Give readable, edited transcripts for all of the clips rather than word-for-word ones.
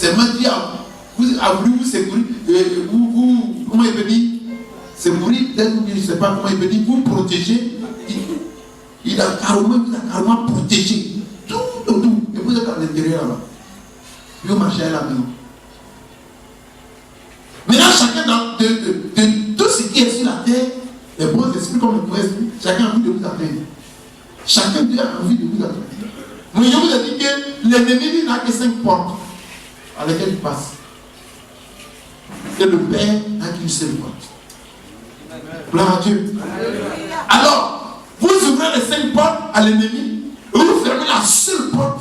C'est moi qui a voulu vous secourir, comment il peut dire, secourir, peut-être, je ne sais pas comment il peut dire, vous protéger. Il a carrément protégé. Tout. Et vous êtes à l'intérieur là-bas. Vous marchez à la maison. Maintenant, chacun de tout ce qui est sur la terre, les bons esprits comme les mauvais esprits, chacun a envie de vous atteindre. Chacun d'eux a envie de vous atteindre. Mais je vous ai dit que l'ennemi n'a que 5 portes à lesquelles il passe. Et le Père n'a qu'une seule porte. Gloire à Dieu. Alors, vous ouvrez les 5 portes à l'ennemi et vous fermez la seule porte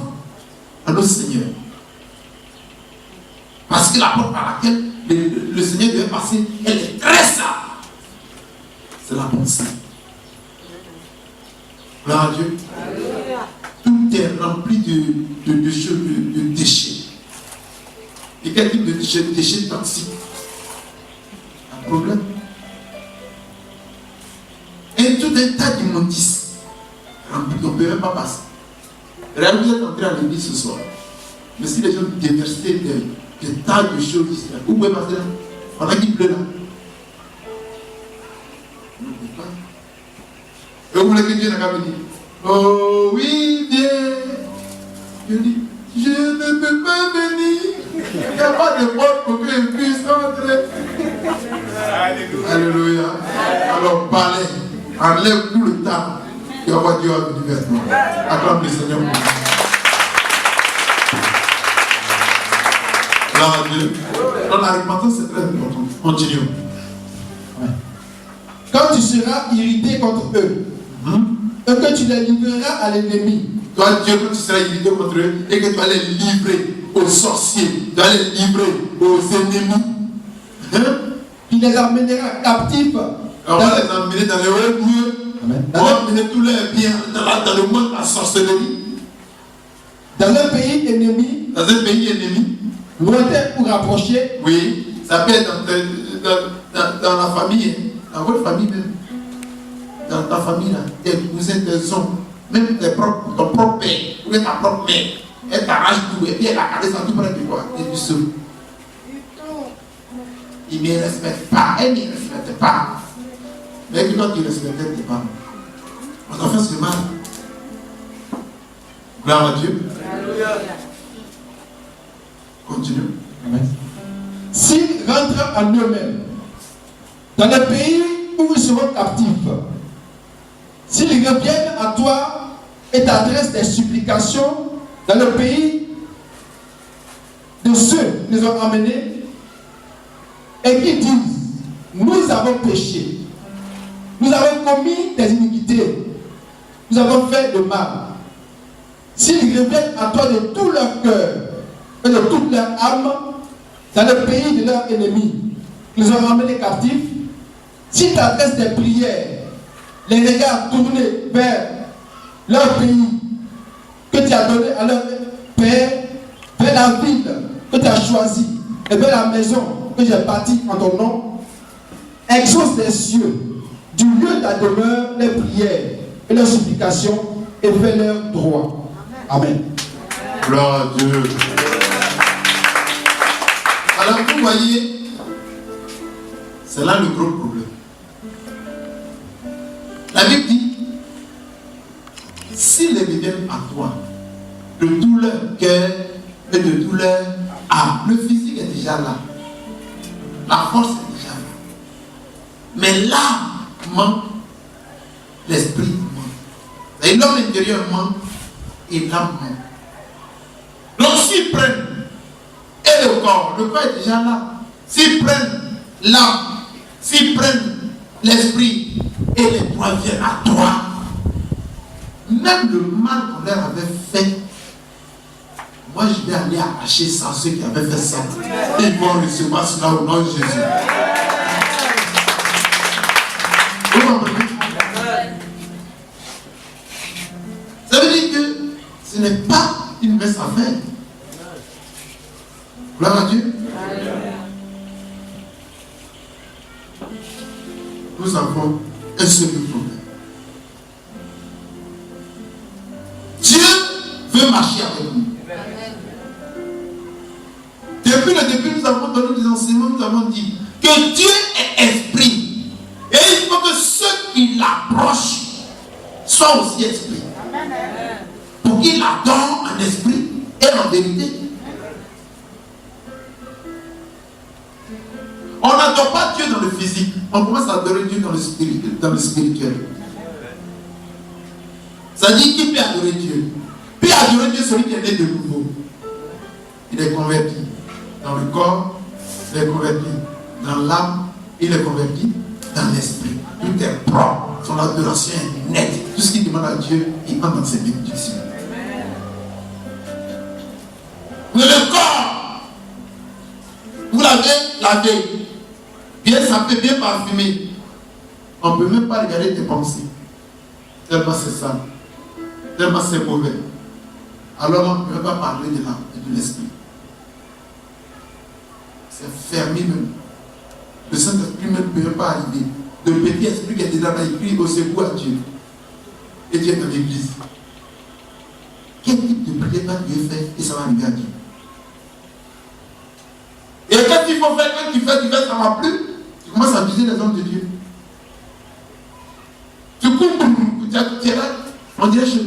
à notre Seigneur. Parce que la porte par laquelle le Seigneur devait passer, elle est très simple. C'est la porte sainte. Gloire à Dieu. Tout est rempli de choses, de déchets. Et quel type de déchets toxiques? Un problème. Et tout un tas d'immondices remplis, on ne peut même pas passer. Regardez, vous êtes entré à l'église ce soir. Mais si les gens déversaient des tas de choses ici, vous pouvez passer là. Pendant qu'il pleut là. Et vous voulez que Dieu n'a qu'à venir. Oh oui, viens. Je dis, je ne peux pas venir. Il n'y a pas de porte pour que je puisse entrer. Alléluia. Alors parlez. Enlève tout le temps. Tu vas voir Dieu va venir vers toi. Acclame le Seigneur. Gloire à Dieu. Donc la repentance c'est très important. Continuons. Quand tu seras irrité contre eux, et que tu les livreras à l'ennemi. Toi, Dieu, quand tu seras irrité contre eux, et que tu vas les livrer aux sorciers, tu vas les livrer aux ennemis. Tu les amèneras captifs. On va les emmener dans les hauts lieux. On va emmener tous leurs biens dans le monde de la sorcellerie. Dans un pays ennemi. Dans un pays ennemi. Lointain ou rapproché. Oui, ça peut être dans la famille, dans votre famille même. Dans ta famille, là, tes cousins, tes oncles, même ton propre père, ou ta propre mère, elle t'arrache tout, et puis elle a caressé tout près de toi, et tu sauves. Il ne me respecte pas, elle ne me respecte pas. Mais que toi tu respectes tes parents. On a fait ce mal. Gloire à Dieu. Continue. Amen. S'ils rentrent en eux-mêmes, dans le pays où ils seront captifs, s'ils reviennent à toi et t'adressent des supplications dans le pays de ceux qui les ont emmenés et qui disent, nous avons péché, nous avons commis des iniquités, nous avons fait le mal. S'ils reviennent à toi de tout leur cœur et de toute leur âme dans le pays de leurs ennemis, ils les ont ramenés captifs, s'ils t'adressent des prières, les regards tournés vers leur pays que tu as donné à leur père, vers la ville que tu as choisie et vers la maison que j'ai bâtie en ton nom, exauce les cieux du lieu de ta demeure les prières et leurs supplications et fais leur droit. Amen. Gloire à Dieu. Alors vous voyez, c'est là le gros problème. La Bible dit, s'ils reviennent à toi de tout leur cœur et de tout leur âme, le physique est déjà là, la force est déjà là, mais l'âme manque, l'esprit manque, et l'homme intérieur manque et l'âme manque. Donc s'ils prennent et le corps est déjà là, s'ils prennent l'âme, s'ils prennent l'esprit et les trois viennent à toi, même le mal qu'on leur avait fait, moi je vais aller arracher ça à ceux qui avaient fait ça. Ils vont recevoir cela au nom de Jésus. Vous comprenez? Ça veut dire que ce n'est pas une mince affaire. Gloire à Dieu. Nous avons un seul problème. Dieu veut marcher avec nous. Depuis le début, nous avons donné des enseignements, nous avons dit que Dieu est esprit. Et il faut que ceux qui l'approchent soient aussi esprits. Pour qu'il adore en esprit et en vérité. On n'adore pas Dieu dans le physique. On commence à adorer Dieu dans le spirituel. Ça dit qui peut adorer Dieu? Puis adorer Dieu, celui qui est né de nouveau. Il est converti dans le corps, il est converti dans l'âme, il est converti dans l'esprit. Tout est propre, son adoration est nette. Tout ce qu'il demande à Dieu, il entre dans ses bénédictions. Mais le corps, vous l'avez lavé, bien sapé, bien parfumé. On ne peut même pas regarder tes pensées. Tellement c'est sale, tellement c'est mauvais. Alors on ne peut même pas parler de l'âme et de l'esprit. C'est fermé même. Le Saint-Esprit même ne peut pas arriver. Le petit esprit qui est déjà là, il crie au secours à Dieu. Et Dieu est dans l'église. Quel type de prière va Dieu faire et ça va arriver à Dieu? Et quand il faut faire, quand tu fais, ça ne va plus. Tu commences à viser les hommes de Dieu. Tu cours, tu es là, on dirait que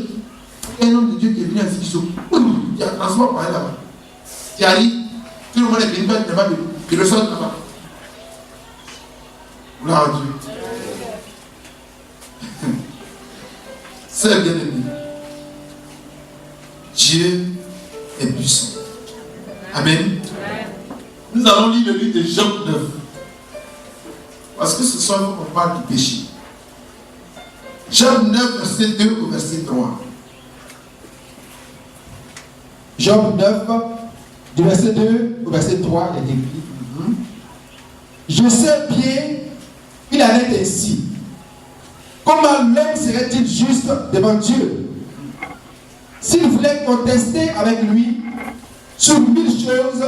il y a un homme de Dieu qui est venu ainsi, tu as transport par là-bas. Tu arrives, tout le monde est venu, tu le sors là-bas. Gloire à Dieu. C'est bien aimé. Dieu est puissant. Amen. Nous allons lire le livre de Job 9. Parce que ce soir, on parle du péché. Job 9, verset 2 au verset 3. Job 9, du verset 2 au verset 3, il est écrit. Je sais bien qu'il en est ainsi. Comment l'homme serait-il juste devant Dieu? S'il voulait contester avec lui sur 1000 choses,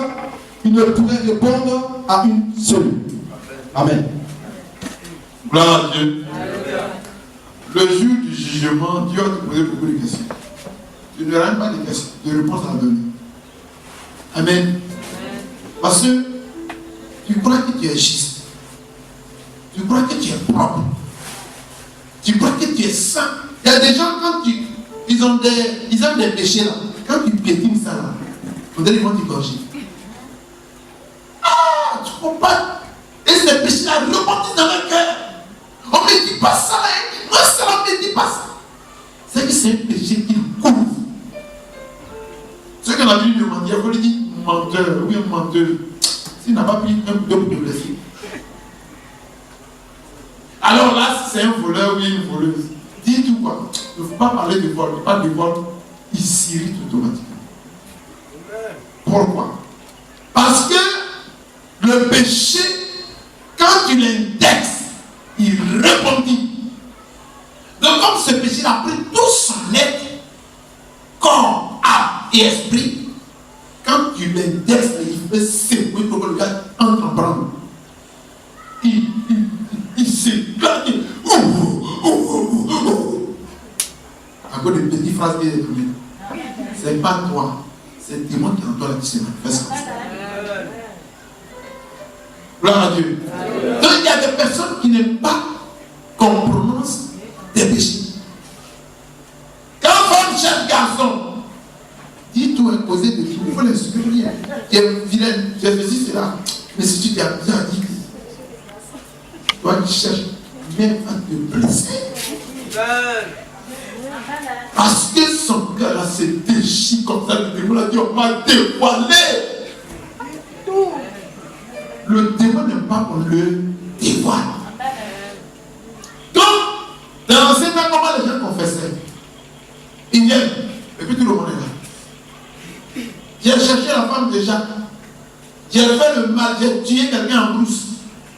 il ne pourrait répondre à une seule. Amen. Gloire à Dieu. Le jour du jugement, Dieu va te poser beaucoup de questions. Tu ne n'auras pas de questions, de réponses à donner. Amen. Parce que tu crois que tu es juste. Tu crois que tu es propre. Tu crois que tu es saint. Il y a des gens, quand ils ont des péchés là. Quand tu piétines ça là, on dirait qu'ils vont t'égorger. Ah, tu comprends pas. Et ces péchés-là rebondissent dans le cœur. On ne me dit pas ça là. Moi, ça ne me dit pas ça. C'est que c'est un péché qui couvre. Ce que la Bible demande, il faut lui dire menteur, oui, un menteur. S'il n'a pas pris un peu de blessé. Alors là, si c'est un voleur ou une voleuse, dis tout quoi. Il ne faut pas parler de vol. Il parle de vol, il s'irrite automatiquement. Pourquoi? Parce que le péché, quand tu l'indexes, il rebondit. Donc comme ce péché a pris tout son être, corps, âme et esprit, quand tu l'indexes, il fait secouer pour que le gars entre en branle. Il s'éclate. À cause des petites phrases qu'il est trouvé. Ce n'est pas toi, c'est le démon qui est en toi qui se manifeste comme ça. Gloire à Dieu. Donc il y a des personnes qui n'aiment pas qu'on prononce des péchés. Quand femme cherche garçon, dis tout imposé de tout, il faut les supprimer. Tu es vilaine, tu es ceci, cela. Mais si tu t'es bien dit, toi qui cherches, même à te blesser. Parce que son cœur là se déchire comme ça, le démon a dit on m'a dévoilé. Le démon n'aime pas qu'on le dévoile. Donc, dans l'enseignement, comment les gens confessaient? Ils viennent, et puis tout le monde est là. J'ai cherché la femme de Jacques. J'ai fait le mal, j'ai tué quelqu'un en brousse.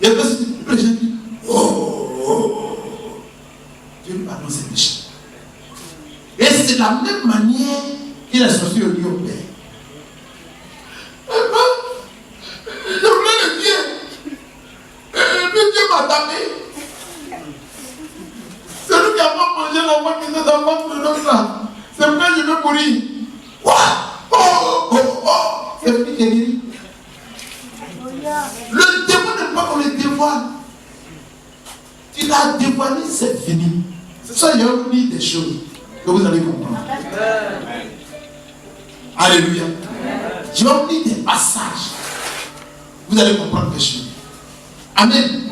Et puis j'ai dit, oh, Dieu lui pardonne ses péchés. Et c'est la même manière qu'il a sorti au lieu au Père. Je voulais le dire. Et puis Dieu m'a tapé. C'est lui qui a pas mangé l'enfant qui était dans le ventre de l'autre là. C'est pourquoi je veux mourir. Quoi? Oh. C'est lui qui est guéri. Le démon n'est pas qu'on le dévoile. Tu l'as dévoilé, c'est fini. C'est ça, il y a oublié des choses que vous allez comprendre. Alléluia. Je vais oublier des passages. Vous allez comprendre quelque chose. Amen.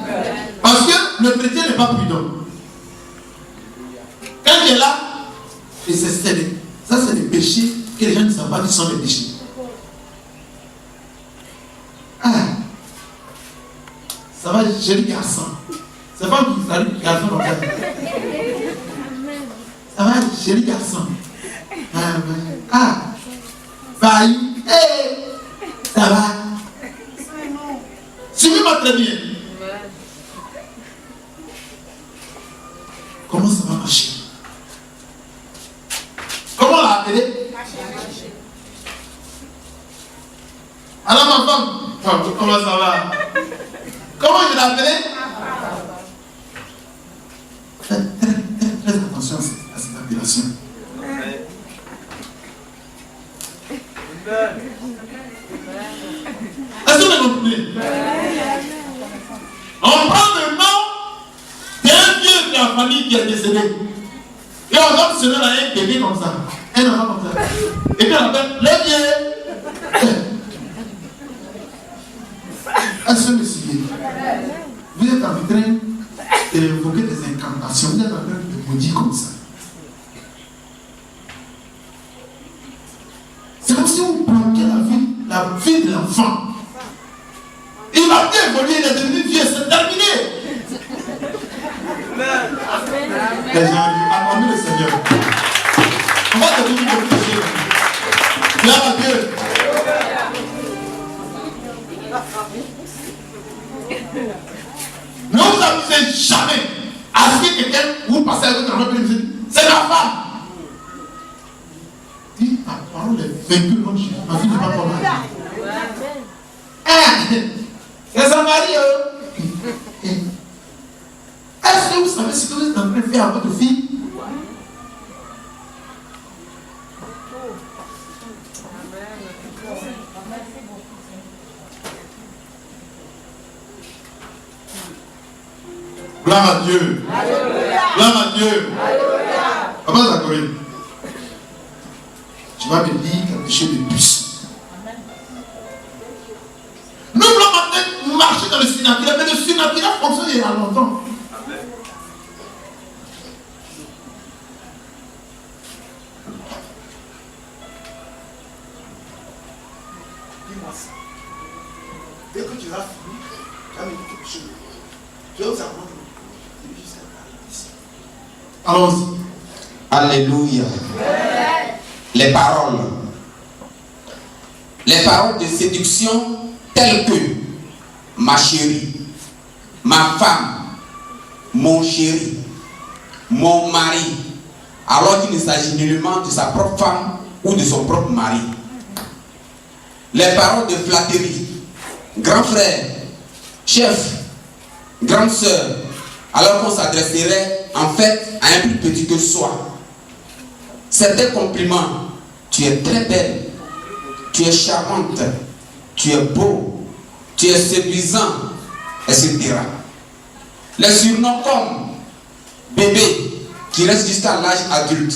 Parce que le chrétien n'est pas prudent. Quand il est là, et ça c'est des péchés que les gens ne savent pas qu'ils sont des péchés. Ah, ça va, chéri garçon. C'est pas qui salut garçon comme ça. Ça va, chéri garçon. Ah, bye, hey, ça va. Suivez-moi très bien. Comment ça va marcher? Comment on l'a appelé? Alors ma femme, comment ça va? Comment je l'ai appelé? Faites très attention à cette appellation. Est-ce que vous comprenez? On prend le nom d'un vieux de la famille qui est décédé. Et on donne ce nom à un bébé comme ça. Un enfant comme ça. Et puis on appelle le vieux. Est-ce que monsieur, vous êtes en train d'évoquer des incantations, vous êtes en train de vous dire comme ça. C'est comme si vous bloquez la vie de l'enfant. Il va bien évoluer, il est devenu vieux, c'est terminé. Les gens disent, acclamez le Seigneur. On va te dire quelque chose. Gloire à Dieu. Ne vous amusez jamais à ce que quelqu'un vous passez avec votre enfant et vous dites, c'est ma femme. Dis, ta parole est vaincue, non, ma vie n'est pas pour moi. C'est son mari. Est-ce que vous savez ce que vous êtes en train de faire à votre fille? Gloire à Dieu. Alléluia. Gloire à Dieu. Alléluia. Comment ça corrige? Tu vas me dire quelque chose de puissant. Nous voulons maintenant marcher dans le surnaturel, mais le surnaturel fonctionne il y a longtemps. Dis-moi ça. Dès que tu vas finir, tu vas me dire quelque chose. Tu vas vous apprendre. Allons-y. Alléluia. Les paroles. Les paroles de séduction telles que ma chérie, ma femme, mon chéri, mon mari, alors qu'il ne s'agit nullement de sa propre femme ou de son propre mari. Les paroles de flatterie, grand frère, chef, grande sœur, alors qu'on s'adresserait en fait à un plus petit que soi. Certains compliments, tu es très belle, tu es charmante, tu es beau, tu es séduisant, etc. Les surnoms comme bébé, qui reste jusqu'à l'âge adulte.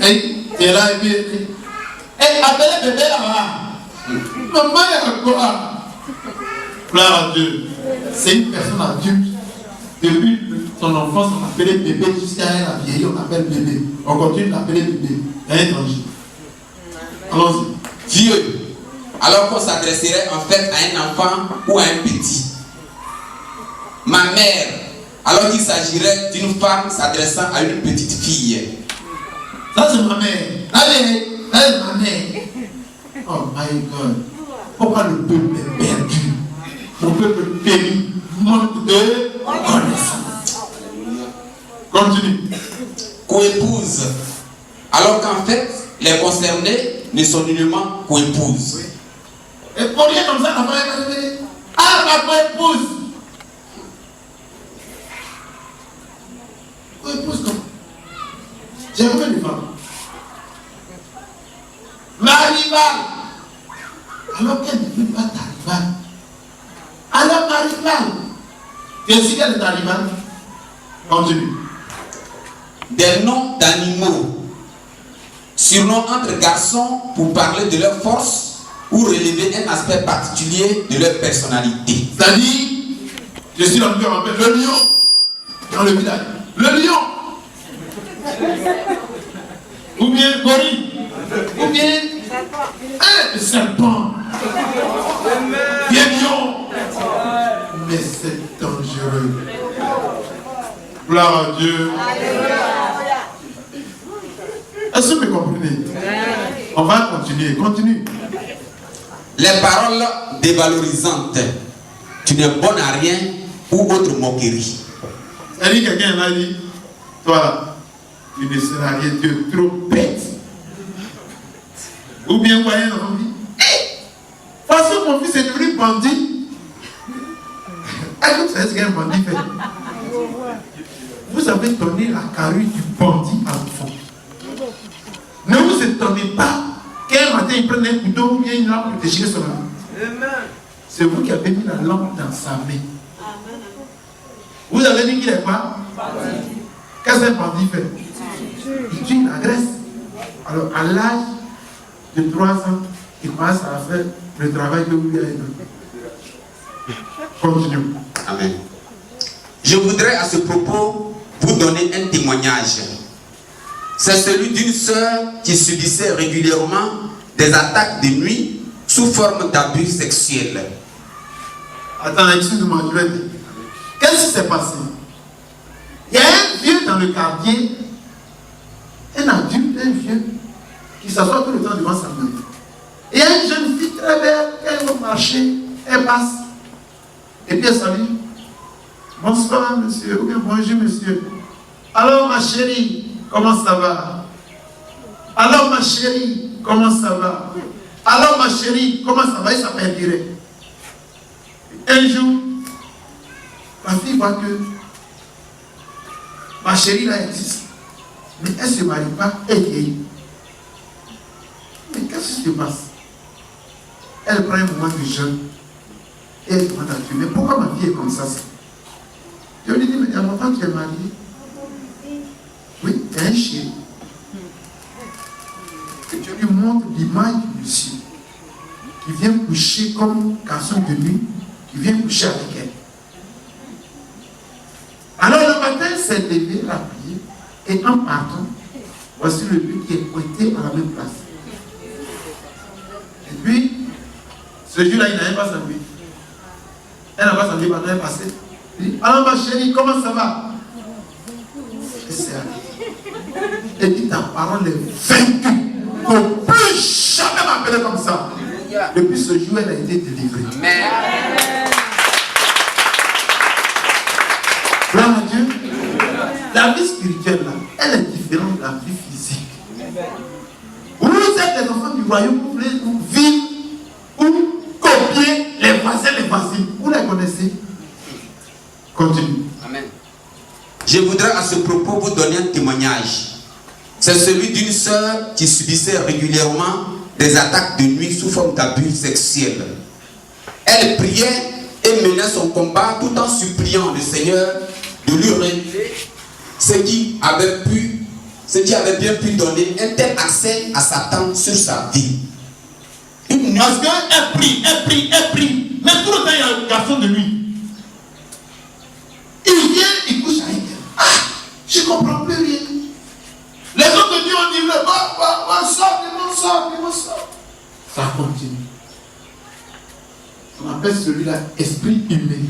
Et là, et puis, appelez bébé là. Maman est quoi? Gloire à Dieu. C'est une personne adulte. Depuis son enfance, on appelait bébé, jusqu'à elle a vieilli, on appelle bébé. On continue d'appeler bébé. Un étranger. Allons-y. Vieux, alors qu'on s'adresserait en fait à un enfant ou à un petit. Ma mère, alors qu'il s'agirait d'une femme s'adressant à une petite fille. Ça c'est ma mère. Allez, c'est ma mère. Oh my God. Pourquoi le peuple est perdu? Le peuple périt, manque de connaissance. Continue. Co-épouse, alors qu'en fait, les concernés ne sont nullement co-épouses. Et pour rien comme ça, la femme est arrivée. Ah, ma co-épouse. Co-épouse comment? J'ai combien de femmes? Ma rivale. Alors qu'elle ne veut pas ta rivale. À animal. Tu es sûr qu'elle est animal? Continue. Des noms d'animaux, surnoms entre garçons pour parler de leur force ou relever un aspect particulier de leur personnalité. C'est-à-dire, je suis dans le cœur, le lion, dans le village. Le lion. Ou bien gorille. Ou bien un serpent. Bien lion. Mais c'est dangereux. Gloire à Dieu. Est-ce que vous comprenez? On va continuer. Continue. Les paroles dévalorisantes, tu n'es bon à rien ou autre moquerie. C'est-à-dire quelqu'un m'a dit, toi là, tu ne seras rien, tu es trop bête. Ou bien voyez dans mon vie. Parce que mon fils est devenu bandit. Est-ce que vous savez ce qu'un bandit fait? Vous avez donné la carrure du bandit à l'enfant. Ne vous étonnez pas qu'un matin il prenne un couteau ou bien une lampe pour déchirer son âme. C'est vous qui avez mis la lampe dans sa main. Vous avez dit qu'il est quoi? Qu'est-ce qu'un bandit fait? Il tue, il agresse. Alors à l'âge de 3 ans, il commence à faire le travail que vous lui avez donné. Continuons. Amen. Je voudrais à ce propos vous donner un témoignage. C'est celui d'une sœur qui subissait régulièrement des attaques de nuit sous forme d'abus sexuels. Attends, excuse-moi, je vais dire. Qu'est-ce qui s'est passé? Il y a un vieux dans le quartier, un adulte, un vieux, qui s'assoit tout le temps devant sa maison. Et il y a une jeune fille très belle, elle va marcher, elle passe. Et puis elle salue. Bonsoir, monsieur. Ou bien bonjour, monsieur. Alors, ma chérie, comment ça va? Alors, ma chérie, comment ça va? Alors, ma chérie, comment ça va? Il s'appelle direct. Un jour, ma fille voit que ma chérie là existe. Mais elle ne se marie pas, elle vieillit. Mais qu'est-ce qui se passe? Elle prend un moment de jeûne et elle demande à Dieu, mais pourquoi ma vie est comme ça? Je lui dis, mais il y a longtemps que tu es mariée. Oui, il y a un chien. Et je lui montre l'image du monsieur qui vient coucher comme garçon de nuit, qui vient coucher avec elle. Alors le matin, elle s'est levée, elle a prié, et en partant, voici le but qui est pointé à la même place. Et puis, ce jour-là, il n'avait pas salué. Elle n'a pas salué pendant qu'elle passait. Il dit, alors ma chérie, comment ça va? Et c'est allé. Elle dit, ta parole est vaincue. Ne plus jamais m'appeler comme ça. Depuis ce jour, elle a été délivrée. Amen. Gloire à Dieu. La vie spirituelle, là, elle est différente de la vie physique. Vous êtes les enfants du royaume, vous voulez vivre ou copier les voisins, les voisines. Vous les connaissez? Continue. Amen. Je voudrais à ce propos vous donner un témoignage. C'est celui d'une sœur qui subissait régulièrement des attaques de nuit sous forme d'abus sexuels. Elle priait et menait son combat tout en suppliant le Seigneur de lui relever ce qui avait bien pu donner un tel accès à Satan sur sa vie. Parce qu'elle prie. Mais tout le temps, il y a un garçon de nuit. Il vient, il couche avec elle. Ah, je ne comprends plus rien. Les autres de Dieu ont dit, sort. Ça continue. On appelle celui-là esprit humain.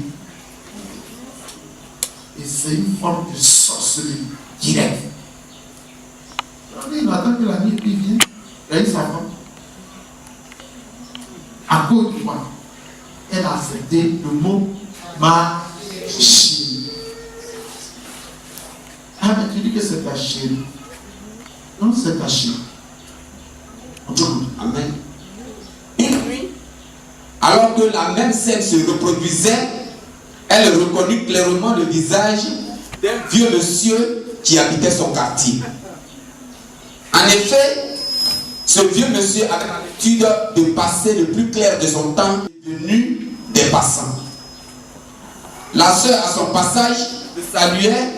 Et c'est une forme de sorcellerie directe. Il attend que la nuit vienne. Il y a une savante. À cause de quoi? Elle a accepté le mot ma-chérie. Ah, mais tu dis que c'est ta chérie. Non, c'est ta chérie. Amen. Une nuit, alors que la même scène se reproduisait, elle reconnut clairement le visage d'un vieux monsieur qui habitait son quartier. En effet, ce vieux monsieur avait l'habitude de passer le plus clair de son temps devenu des passants. La sœur, à son passage, le saluait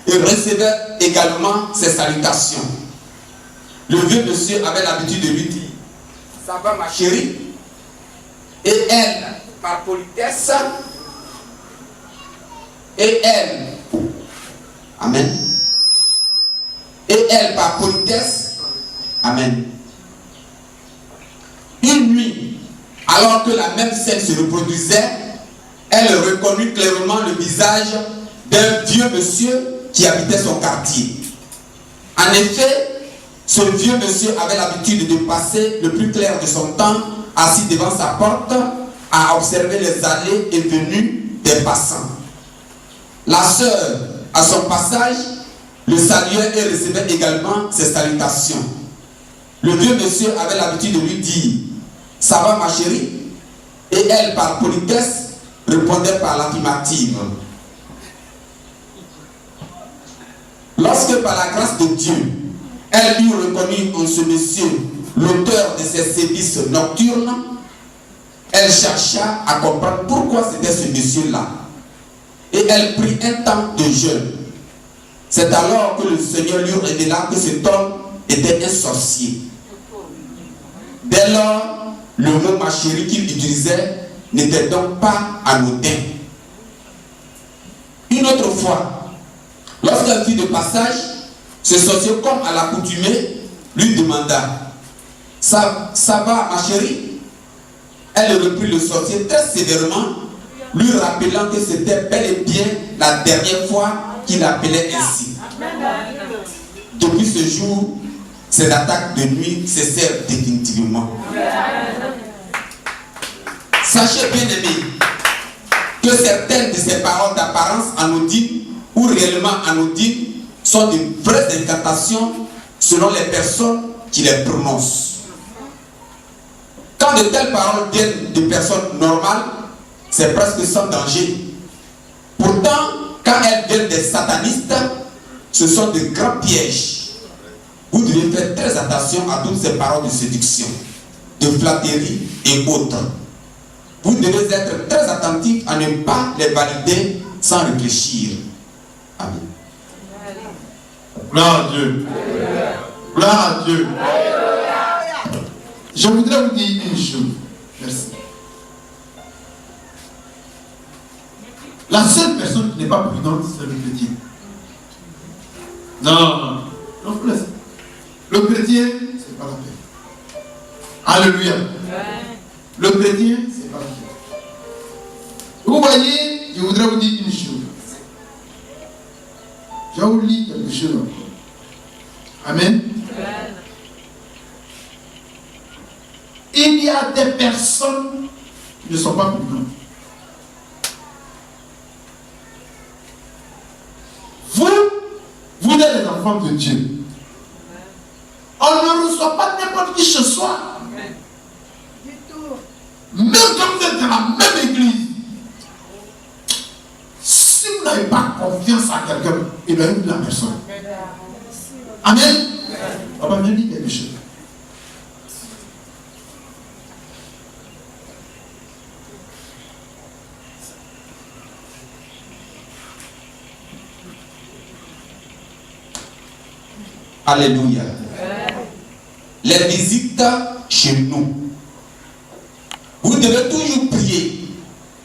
et recevait également ses salutations. Le vieux monsieur avait l'habitude de lui dire « Ça va ma chérie ?» Et elle, par politesse, amen. Et elle, par politesse, amen. Une nuit, alors que la même scène se reproduisait, elle reconnut clairement le visage d'un vieux monsieur qui habitait son quartier. En effet, ce vieux monsieur avait l'habitude de passer le plus clair de son temps assis devant sa porte à observer les allées et venues des passants. La sœur, à son passage, le saluait et recevait également ses salutations. Le vieux monsieur avait l'habitude de lui dire « Ça va ma chérie ?» Et elle, par politesse, répondait par l'affirmative. Lorsque par la grâce de Dieu, elle eut reconnu en ce monsieur l'auteur de ses sévices nocturnes, elle chercha à comprendre pourquoi c'était ce monsieur-là. Et elle prit un temps de jeûne. C'est alors que le Seigneur lui révéla que cet homme était un sorcier. Dès lors, le mot ma chérie qu'il utilisait n'était donc pas anodin. Une autre fois, lorsqu'elle fut de passage, ce sorcier, comme à l'accoutumée, lui demanda « Ça va ma chérie ?» Elle reprit le sorcier très sévèrement, lui rappelant que c'était bel et bien la dernière fois qu'il appelait ainsi. Depuis ce jour, ces attaques de nuit cessèrent définitivement. Sachez bien aimés que certaines de ces paroles d'apparence anodine ou réellement anodines sont de vraies incantations selon les personnes qui les prononcent. Quand de telles paroles viennent de personnes normales, c'est presque sans danger. Pourtant, quand elles viennent des satanistes, ce sont de grands pièges. Vous devez faire très attention à toutes ces paroles de séduction, de flatterie et autres. Vous devez être très attentif à ne pas les valider sans réfléchir. Amen. Gloire à Dieu. Gloire à Dieu. Je voudrais vous dire une chose. Merci. La seule personne qui n'est pas prudente, c'est le chrétien. Non. Le chrétien, c'est pas la paix. Alléluia. Le chrétien, c'est pas la paix. Vous voyez, je voudrais vous dire une chose. Je vais vous lire quelque chose encore. Amen. Il y a des personnes qui ne sont pas prudentes. Vous êtes les enfants de Dieu. On ne reçoit pas n'importe qui chez soi. Même quand vous êtes dans la même église, si vous n'avez pas confiance à quelqu'un, éloignez-vous de la personne. Amen. On va bien dire quelque chose. Alléluia. Les visites chez nous. Vous devez toujours prier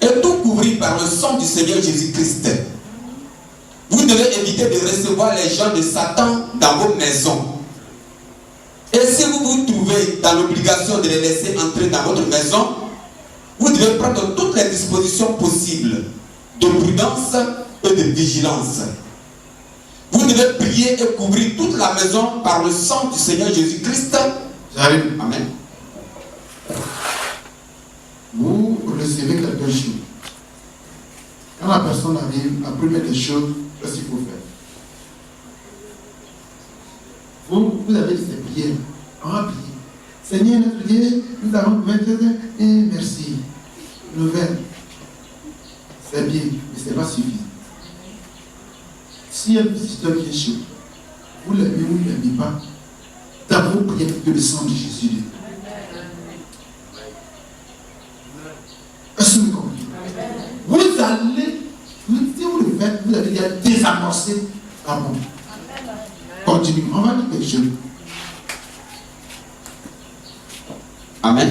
et tout couvrir par le sang du Seigneur Jésus-Christ. Vous devez éviter de recevoir les gens de Satan dans vos maisons. Et si vous vous trouvez dans l'obligation de les laisser entrer dans votre maison, vous devez prendre toutes les dispositions possibles de prudence et de vigilance. Vous devez prier et couvrir toute la maison par le sang du Seigneur Jésus-Christ. J'arrive. Amen. Vous recevez quelque chose. Quand la personne arrive, la première des choses, qu'est-ce qu'il faut faire? Vous avez ces prières. On va prier. Seigneur notre Dieu, nous avons et merci. Nouvelle. C'est bien, mais ce n'est pas suffisant. Si un visiteur qui est chez vous, vous l'aimez ou vous ne l'aimez pas, dans vos prières que le sang de Jésus. Est-ce que vous comprenez? Vous fait, vous avez déjà désamorcé l'amour. Continue, on va dire quelque chose. Amen.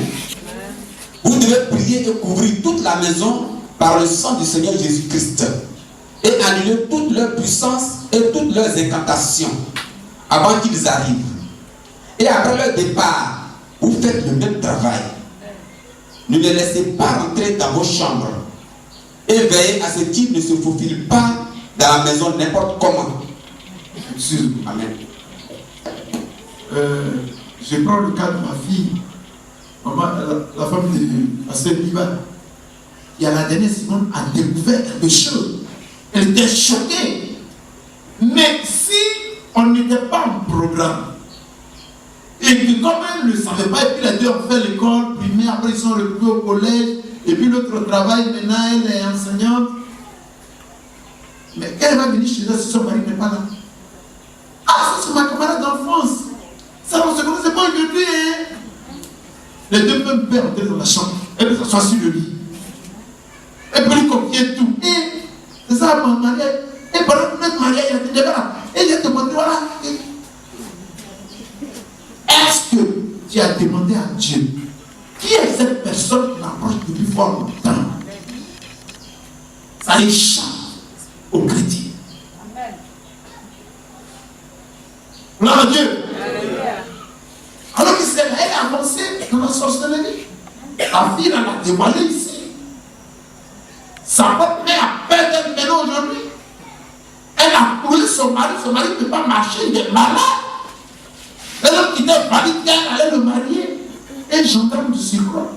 Vous devez prier et couvrir toute la maison par le sang du Seigneur Jésus-Christ et annuler toute leur puissance et toutes leurs incantations avant qu'ils arrivent. Et après leur départ, vous faites le même travail. Ne les laissez pas rentrer dans vos chambres et veillez à ce qu'ils ne se faufilent pas dans la maison n'importe comment. Amen. Je prends le cas de ma fille, la femme de la sœur Liba, qui à la dernière seconde a découvert quelque chose. Elle était choquée. Mais si on n'était pas en programme, et que comme elle ne le savait pas, et puis les deux ont fait l'école primaire, après ils sont retrouvés au collège, et puis l'autre travaille, maintenant elle est enseignante. Mais quand elle va venir chez elle, si son mari n'est pas là, ah, ça c'est ma camarade d'enfance. Ça on se connaissait pas aujourd'hui, hein. Les deux peuvent me entrer dans la chambre, elle peut s'asseoir sur le lit. Elle peut lui confier tout. Et c'est ça, mon mariage. Et pendant que notre mariage, il a été là. Et il a demandé, voilà. Est-ce que tu as demandé à Dieu qui est cette personne qui l'approche depuis fort longtemps? Ça échappe aux chrétiens. Gloire à Dieu. Alors que c'est elle a avancé dans la sorcellerie. La fille, elle a dévoilé ici. Sa propre mère a perdu le ménage aujourd'hui. Elle a coulé son mari ne peut pas marcher, il est malade. L'homme qui était valide, elle allait le marier. Et j'entends du surcroît.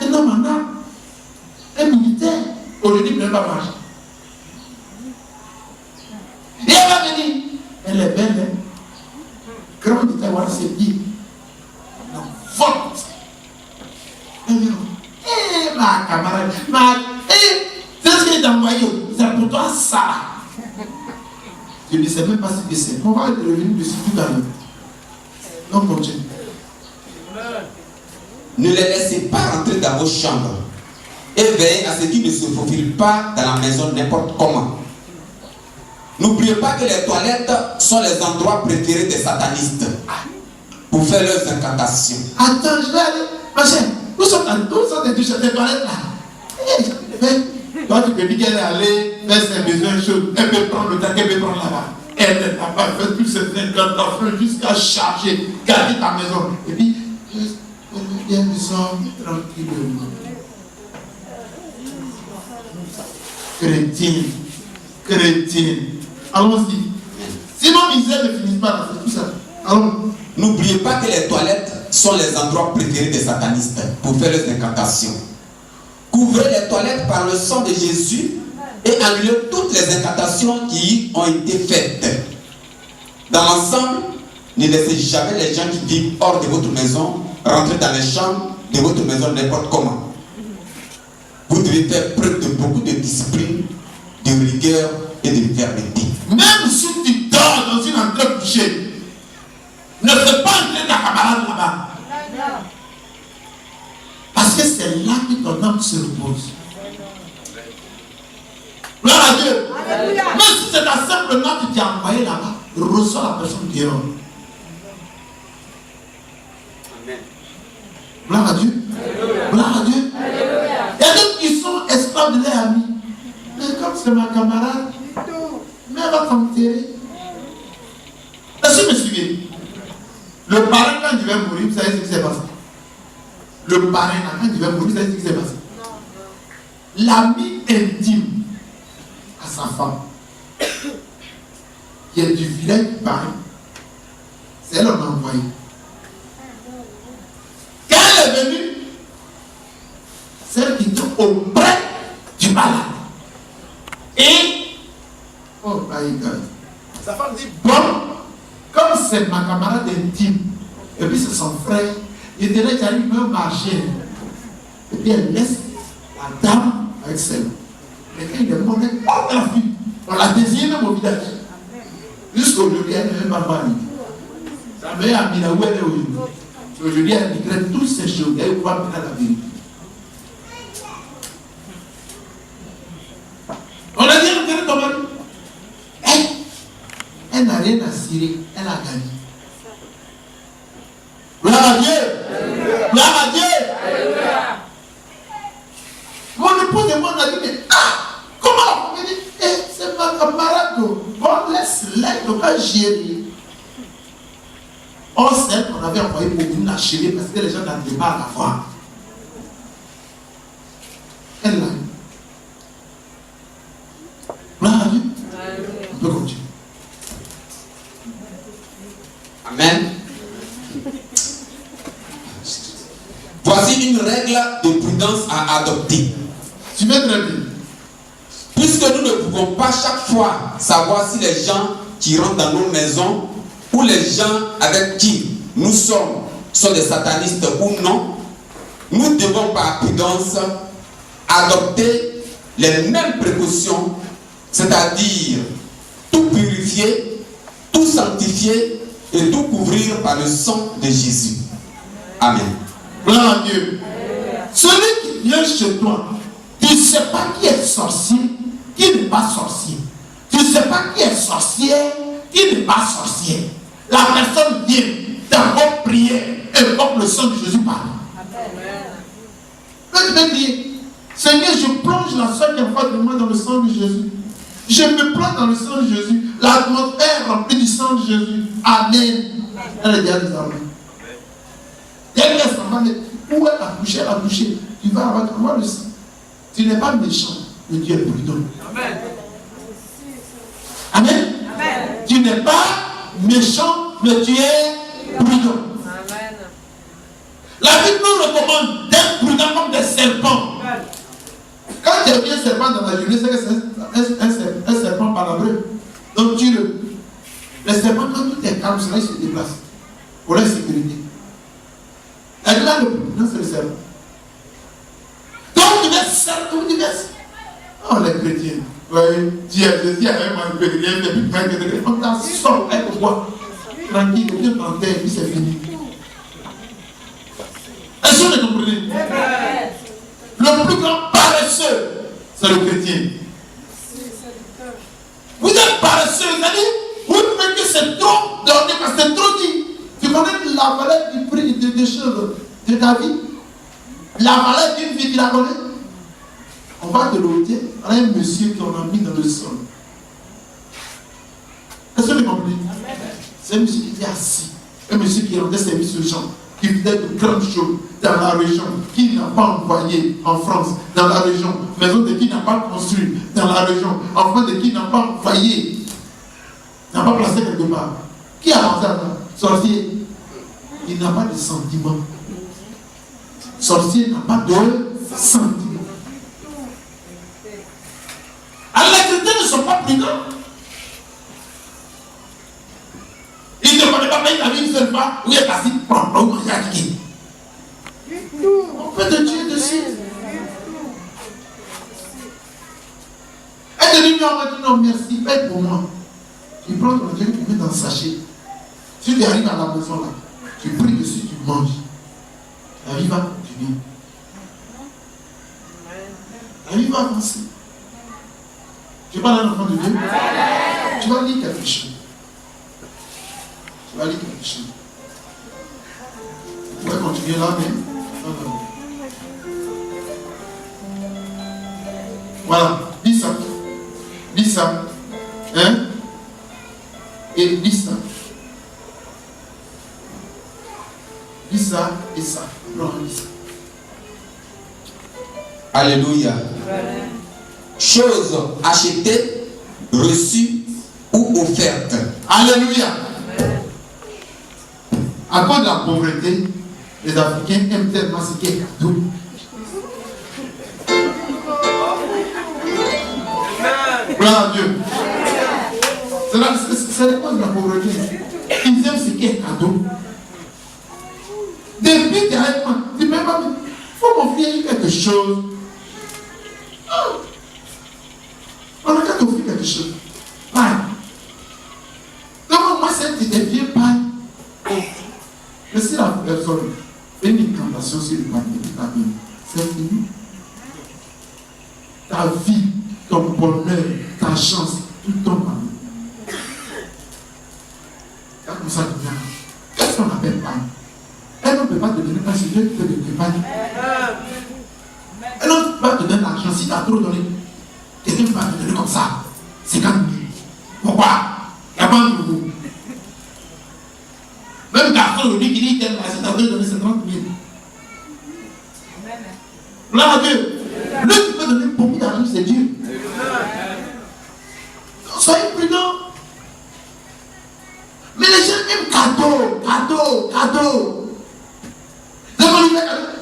Un homme en âme, un militaire, aujourd'hui il ne peut pas marcher. Et elle va venir. Elle est belle, hein. Grand militaire, voilà, c'est dit. Non, vote. Elle dit, eh, ma camarade, c'est ce qui est envoyé, c'est pour toi ça. Je ne sais même pas ce que c'est. On va revenir dessus tout à l'heure. Donc, continue. Ne les laissez pas rentrer dans vos chambres et veillez à ce qu'ils ne se faufilent pas dans la maison n'importe comment. N'oubliez pas que les toilettes sont les endroits préférés des satanistes pour faire leurs incantations. Attends, je vais aller. Ma chère, où sont tes douches, tes toilettes là? Toi, tu peux dire qu'elle est allée faire ses besoins chauds. Elle peut prendre le temps, elle peut prendre là-bas. Elle n'a pas fait toutes ces incantations jusqu'à charger, garder ta maison. Et puis, viens nous sommes tranquillement. Chrétien. Allons-y. Sinon, misère ne finit pas là, c'est tout ça. Allons. N'oubliez pas que les toilettes sont les endroits préférés des satanistes pour faire leurs incantations. Couvrez les toilettes par le sang de Jésus et annulez toutes les incantations qui ont été faites. Dans l'ensemble, ne laissez jamais les gens qui vivent hors de votre maison rentrer dans les chambres de votre maison n'importe comment. Vous devez faire preuve de beaucoup de discipline, de rigueur et de fermeté. Même si tu dors dans une entrée couchée, ne fais pas entrer ta camarade là-bas. Parce que c'est là que ton âme se repose. Gloire à Dieu. Alléluia. Même si c'est ta simple note que tu as envoyée là-bas, reçois la personne qui est là. Amen. Gloire à Dieu. Alléluia. Gloire à Dieu. Alléluia. Il y a d'autres qui sont esclaves de leurs amis. Mais comme c'est ma camarade, mais elle va t'enterrer. Est-ce que vous me suivez? Le parrain, quand il va mourir, vous savez ce qui s'est passé? Le parrain, quand il va mourir, vous savez ce qui s'est passé? L'ami intime à sa femme, qui est du village du parrain, c'est elle qu'on a envoyé. Quand elle est venue, celle qui était auprès du malade. Et, oh my God, sa femme dit, bon, comme c'est ma camarade intime, et puis c'est son frère, il dirait qu'il arrive même marcher. Et puis elle laisse la dame avec celle. Mais quand il est mort, elle porte la fille. On l'a désigné même au village. Jusqu'aujourd'hui, elle n'est même pas mariée. Sa meilleure amie là où elle est aujourd'hui. Aujourd'hui, elle décrète toutes ces choses. Elle va mener la vérité. On a dit elle n'a rien à cirer, elle a gagné. Gloire à Dieu. Gloire à Dieu. Mon épouse et moi, on a dit, mais comment on dit, c'est ma camarade, bon, laisse-la, donc à gérer. Or, celle qu'on avait envoyé pour venir la chérir parce que les gens n'arrivaient pas à la voir. Elle l'a eu. Gloire à Dieu. On peut continuer. Amen. Voici une règle de prudence à adopter. Tu veux très bien. Puisque nous ne pouvons pas chaque fois savoir si les gens qui rentrent dans nos maisons ou les gens avec qui nous sommes sont des satanistes ou non, nous devons par prudence adopter les mêmes précautions, c'est-à-dire tout purifier, tout sanctifier et tout couvrir par le sang de Jésus. Amen. Gloire à Dieu. Celui qui vient chez toi, tu ne sais pas qui est sorcier, qui n'est pas sorcier. Tu ne sais pas qui est sorcier, qui n'est pas sorcier. La personne vient d'abord prier et invoque le sang de Jésus par là. Tu peux dire, Seigneur, je plonge la soeur qui est en face de moi dans le sang de Jésus. Je me plonge dans le sang de Jésus. L'atmosphère est remplie du sang de Jésus. Amen. Elle est déjà des amen. Dès qu'elle s'en va, où elle a touché, tu vas avoir le sang. Tu n'es pas méchant, mais Dieu est prudent. Amen. Amen. Amen. Tu n'es pas méchant, mais tu es prudent. Amen. La Bible nous recommande d'être prudent comme des serpents. Amen. Quand tu as vu un serpent dans la journée, c'est un serpent palabreux. Donc tue-le. Le serpent, quand tout est calme, il se déplace pour la sécurité. Et là, le prudent, c'est le serpent. Donc tu vas oh les chrétiens, oui, Dieu avait manipulé, on t'a sorti avec le bois. Tranquille, Dieu t'enterre, et puis c'est fini. Est-ce que vous comprenez? Le plus grand paresseux, c'est le chrétien. Vous êtes paresseux, c'est-à-dire, vous trouvez que c'est trop donné, parce que c'est trop dit. Tu connais la valeur du prix des choses de ta vie? La valeur d'une vie, tu la connais? On va de l'ôter à un monsieur qu'on a mis dans le sol. Est-ce que vous comprenez? C'est un monsieur qui était assis. Un monsieur qui rendait service aux gens, qui faisait de grandes choses dans la région, qui n'a pas envoyé en France, dans la région, maison de qui n'a pas construit dans la région, enfant de qui n'a pas envoyé, n'a pas placé quelque part. Qui a pensé à ça? Sorcier. Il n'a pas de sentiment. Sorcier n'a pas de sentiment. Alors les chrétiens ne sont pas prudents. Ils ne connaissent pas, mais ils avaient une seule fois où il est assis, on peut te tuer dessus. Elle te dit non, on va dire non, merci, paye pour moi. Tu prends ton Dieu, tu mets dans le sachet. Si tu arrives à la maison là, tu pries dessus, tu manges. La vie va continuer. La vie va avancer. Tu parles à un enfant de Dieu? Tu vas lire quelque chose. Tu vas lire quelque chose. Tu vas continuer là, mais non. Voilà, dis ça. Dis ça. Hein? Et dis ça. Dis ça et ça. Non, dis ça. Alléluia. Chose achetée, reçue ou offerte. Alléluia. À cause de la pauvreté, les Africains aiment tellement ce qui est cadeau. Gloire à Dieu. C'est la cause de la pauvreté. Ils aiment ce qui est cadeau. Depuis tu es avec moi, tu ne peux pas. Il faut m'offrir quelque chose. On a qu'à t'offrir quelque chose. Paille. Donc moi, c'est que tu vieux paille. Mais si la personne fait une incantation sur le papier, c'est fini. Ta vie, ton bonheur, ta chance, tout tombe à nous. si tu as trop donné, quelqu'un va te donner comme ça 50 000. Pourquoi? Il n'y a pas de nouveau. Même garçon aujourd'hui qui dit qu'il t'as donné 50 000. Là, Dieu. Lui qui peut donner beaucoup d'argent, c'est Dieu. Soyez prudents. Mais les gens aiment cadeau.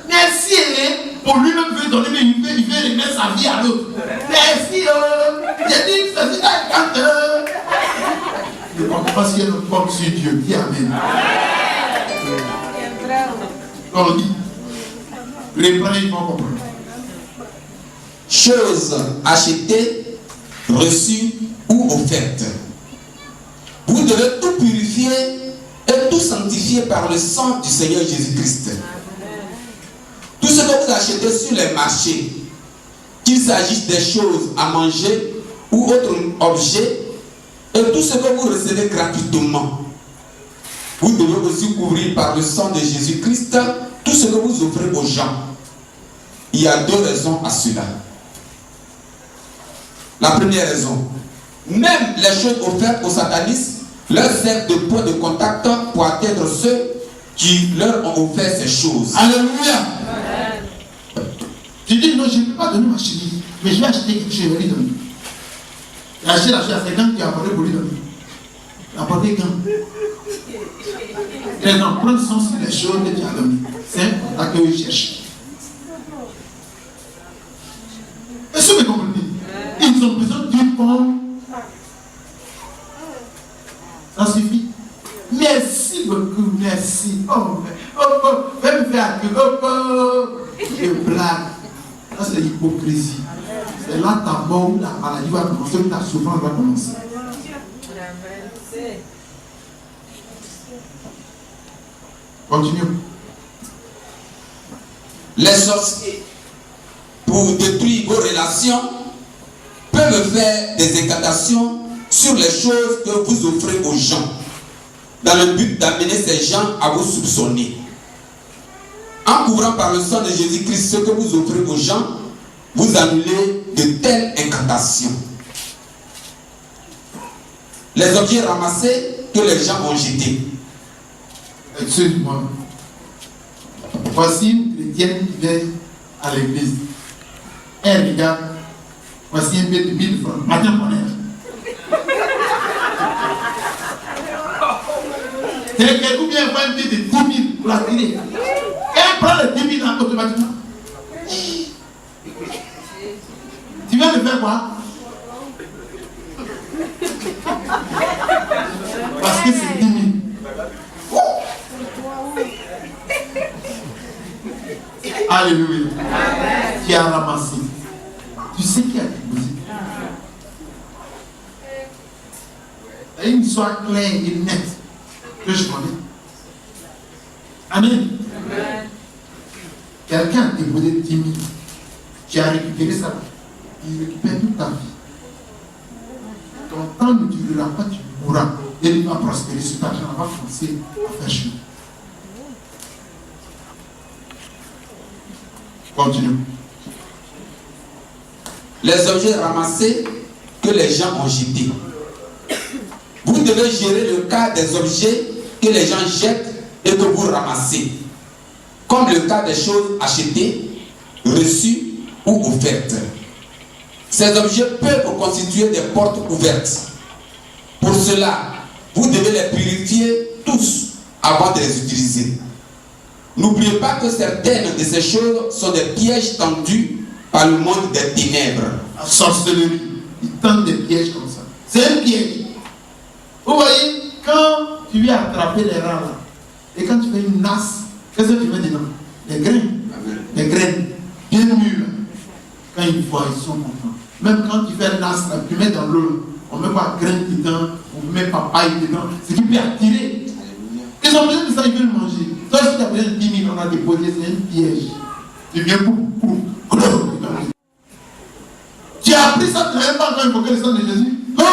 Merci, pour lui-même veut donner, mais il veut remettre sa vie à l'autre. Merci, j'ai dit que c'est quand ne compte pas si elle ne compte sur Dieu. Dis Amen. On dit, les plans, ils vont comprendre. Choses achetées, reçues ou offertes. Vous devez tout purifier et tout sanctifier par le sang du Seigneur Jésus-Christ. Tout ce que vous achetez sur les marchés, qu'il s'agisse des choses à manger ou autres objets, et tout ce que vous recevez gratuitement, vous devez aussi couvrir par le sang de Jésus-Christ tout ce que vous offrez aux gens. Il y a deux raisons à cela. La première raison, même les choses offertes aux satanistes leur servent de point de contact pour atteindre ceux qui leur ont offert ces choses. Alléluia. Tu dis non, je ne peux pas donner ma chérie, mais je vais acheter quelque chose, je vais lui donner. J'ai acheté la chose à 50 qui a apporté pour lui donner. Il a apporté quand? Les gens prennent son sur les choses que tu as données. C'est un contact qu'ils cherchent. Est-ce que vous comprenez? Ils ont besoin d'une pomme. Ça suffit. Merci beaucoup, merci. Fais me faire je blague. Ça c'est l'hypocrisie. C'est là ta mort où la maladie va commencer, où ta souffrance va commencer. Continuons. Les sorciers, pour détruire vos relations, peuvent faire des incantations sur les choses que vous offrez aux gens, dans le but d'amener ces gens à vous soupçonner. En couvrant par le sang de Jésus-Christ ce que vous offrez aux gens, vous annulez de telles incantations. Les objets ramassés que les gens ont jetés. Excuse-moi. Voici une chrétienne qui vient à l'église. Elle regarde. Voici un billet de 1000 francs. Matin pour elle. Ou bien elle voit un billet de 10 000 pour la tirer. Elle prend les 10 000 automatiquement. Tu viens de faire quoi? Parce que c'est 10 000. Alléluia. Qui a ramassé. Tu sais qui a déposé. Il y a une histoire claire et nette que je connais. Amen. Quelqu'un a déposé 10 000. Tu as récupéré ça. Il récupère toute ta vie. Ton temps ne durera pas, tu mourras. Et il va prospérer. Cet argent va commencer à faire chemin. Continuons. Les objets ramassés que les gens ont jetés. Vous devez gérer le cas des objets que les gens jettent et que vous ramassez, comme le cas des choses achetées, reçues ou offertes. Ces objets peuvent constituer des portes ouvertes. Pour cela, vous devez les purifier tous avant de les utiliser. N'oubliez pas que certaines de ces choses sont des pièges tendus par le monde des ténèbres. La sorcellerie, ils tendent des pièges comme ça. C'est un piège. Vous voyez, quand tu viens attraper les rats là, et quand tu fais une nasse, qu'est-ce que tu mets dedans? Des graines. Des graines bien mûres. Quand ils voient, ils sont contents. Même quand tu fais une nasse là, tu mets dans l'eau, on ne met pas graines dedans, on ne met pas paille dedans, c'est qui peut attirer. Ils ont besoin de ça, ils veulent manger. Toi, si tu as besoin de 10 000, on a déposé, c'est un piège. Tu viens pour. Tu as appris ça, tu n'as même pas encore invoqué le sang de Jésus. Oh!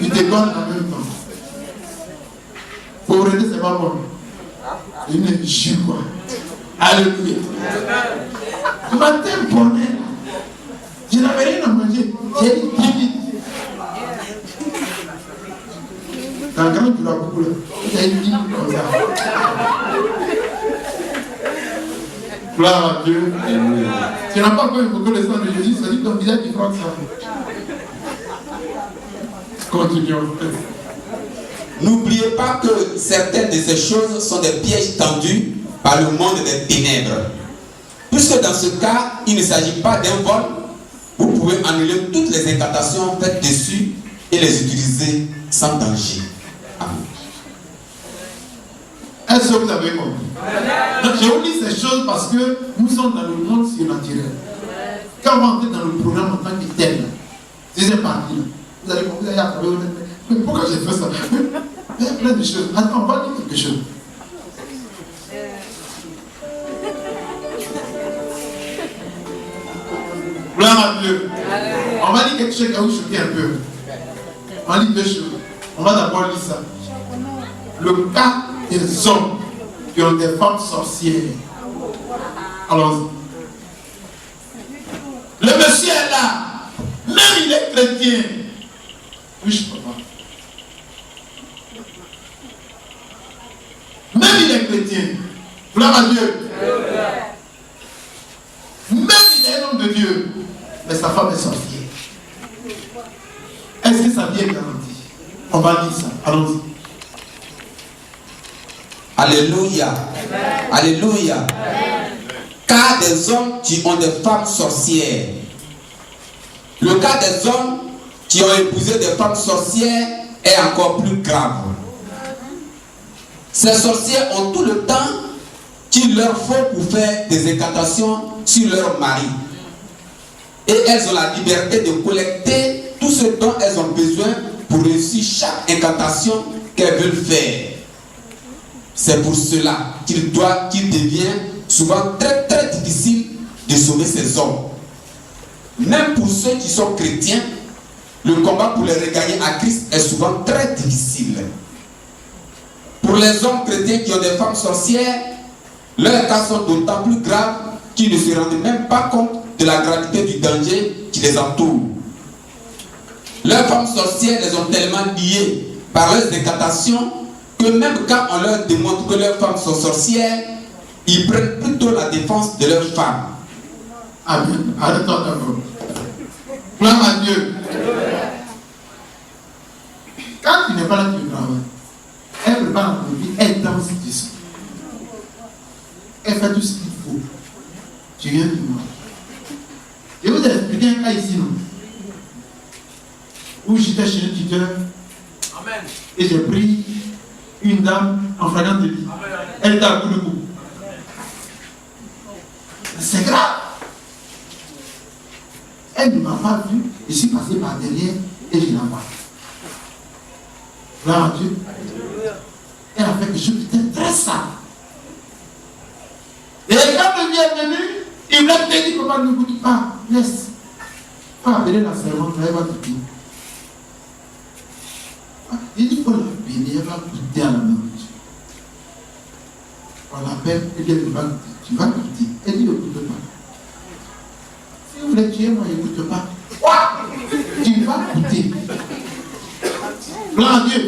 Tu déconnes en même temps. Pauvreté, c'est pas bon. Une jus quoi. Alléluia. Matin bonheur. Je n'avais rien à manger. J'ai dit 10 minutes. Dans grand tu l'as beaucoup là. J'ai dit 10 minutes comme ça. Gloire à Dieu. Tu n'as pas encore évoqué le sang de Jésus, ça dit ton visage qui frotte ça. Continuons. N'oubliez pas que certaines de ces choses sont des pièges tendus par le monde des ténèbres. Puisque dans ce cas, il ne s'agit pas d'un vol, vous pouvez annuler toutes les incantations faites dessus et les utiliser sans danger. Amen. Est-ce que vous avez compris? Donc, je vous dis ces choses parce que nous sommes dans le monde surnaturel. Quand on va entrer dans le programme en tant que tel, deuxième partie, vous allez comprendre, mais pourquoi j'ai fait ça? Il y a plein de choses. Attends, on va dire quelque chose. Gloire à Dieu. On va dire quelque chose qui va vous choquer un peu. On va dire deux choses. On va d'abord lire ça. Le cas des hommes qui ont des femmes sorcières. Allons-y. Le monsieur est là. Même il est chrétien. Oui, je comprends. Même il est chrétien. Gloire à Dieu. Même il est un homme de Dieu. Mais sa femme est sorcière. Est-ce que sa vie est garantie? On va dire ça. Allons-y. Alléluia. Alléluia. Cas des hommes qui ont des femmes sorcières. Le cas des hommes qui ont épousé des femmes sorcières est encore plus grave. Ces sorcières ont tout le temps qu'il leur faut pour faire des incantations sur leur mari. Et elles ont la liberté de collecter tout ce dont elles ont besoin pour réussir chaque incantation qu'elles veulent faire. C'est pour cela qu'il devient souvent très très difficile de sauver ces hommes. Même pour ceux qui sont chrétiens, le combat pour les regagner à Christ est souvent très difficile. Pour les hommes chrétiens qui ont des femmes sorcières, leurs cas sont d'autant plus graves qu'ils ne se rendent même pas compte de la gravité du danger qui les entoure. Leurs femmes sorcières les ont tellement liées par leurs incantations que même quand on leur démontre que leurs femmes sont sorcières, ils prennent plutôt la défense de leurs femmes. Amen. Arrête-toi d'abord. Gloire à Dieu. Quand tu n'es pas là, tu travailles. Elle prépare la vie, elle danse dessus. Elle fait tout ce qu'il faut. Tu viens du monde. Je vous ai expliqué un cas ici, non? Où j'étais chez un tuteur. Amen. Et j'ai pris une dame en flagrant délit. Elle était à bout de cou. C'est grave. Elle ne m'a pas vu. Je suis passé par derrière et je l'ai embrassé. Gloire à Dieu. Elle a fait quelque chose qui était très sale. Et quand le vieux est venu, il m'a dit que papa ne goûte pas. Laisse. Il faut appeler la servante, elle va te dire. Il dit qu'il faut la bénir, elle va goûter à la nourriture. On l'appelle, elle dit tu vas goûter. Elle dit ne goûte pas. Si vous voulez tuer moi, il ne goûte pas. Tu vas goûter. Gloire à Dieu.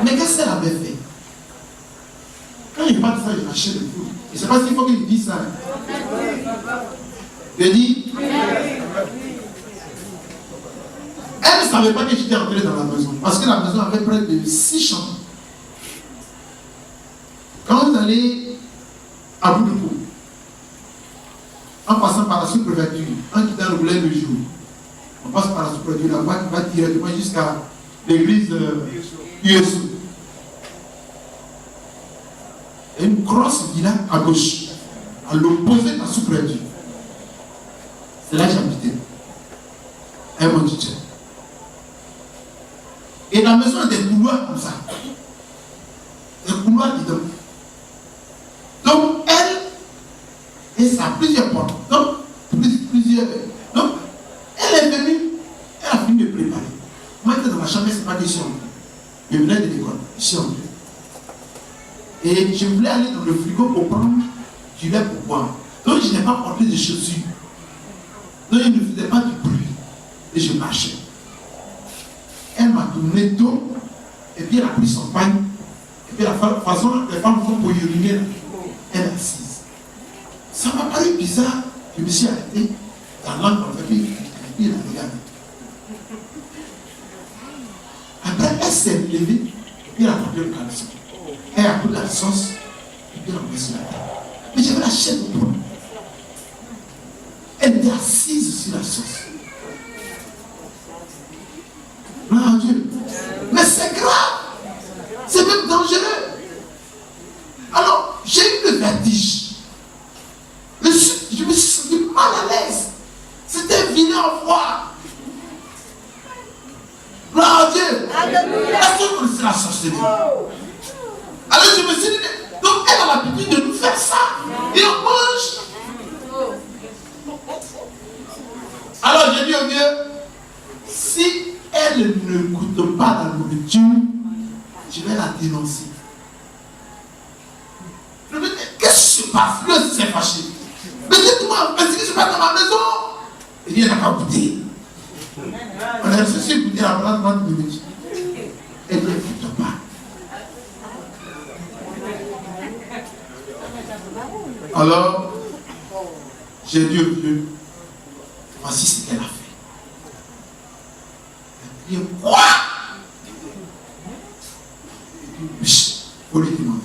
Mais qu'est-ce qu'elle avait fait? Quand il parle de ça, il achète le food. Je ne sais pas s'il faut qu'il dise ça. Je dis, elle ne savait pas que j'étais entré dans la maison. Parce que la maison avait près de 6 chambres. Quand vous allez à bout de cou, en passant par la sous-préfecture, en quittant le boulot le jour, on passe par la sous-préfecture, la voie qui va directement jusqu'à l'église USU. Et une grosse villa à gauche, à l'opposé de la sous-préfecture. C'est là que j'habitais. Un mon teacher. Et la maison a des couloirs comme ça. Des couloirs dedans. Donc elle, et ça a plusieurs portes. Donc, plusieurs. Donc, elle est venue, elle a fini de préparer. Moi, j'étais dans la chambre, c'est pas question. Je venais de l'école, ici en Dieu. Et je voulais aller dans le frigo pour prendre du lait pour boire. Donc je n'ai pas porté de chaussures. Donc il ne faisait pas du bruit. Et je marchais. Elle m'a tourné dos. Et puis elle a pris son pain. Et puis la façon les femmes font pour uriner, elle est assise. Ça m'a paru bizarre. Je me suis arrêté. La langue en fait, puis il a regardé. Après, elle s'est levée. Et puis elle a porté le caleçon. Elle a pris la sauce. Et puis elle a mis sur la table. Mais j'avais la chaîne au poing. Elle était assise sur la sauce. Gloire à Dieu. Mais c'est grave. C'est même dangereux. Alors, j'ai eu le vertige. Je me suis senti mal à l'aise. C'était vilain en froid. Gloire à Dieu. Est-ce que vous connaissez la sorcellerie? Alors je me suis dit, donc elle a l'habitude de nous faire ça. Et on mange. Alors j'ai dit au Dieu, si elle ne goûte pas la nourriture, je vais la dénoncer. Je me dis, qu'est-ce qui se passe? Lui aussi s'est fâché. Mais dites-moi, mais ce qui se passe dans ma maison? Il dit, elle n'a pas goûté. On a réussi à goûter la plante 30 minutes. Elle ne goûte pas. Alors, j'ai dit au Dieu, voici ce qu'elle a fait. Il dit, quoi? Il dit, il faut lui demander.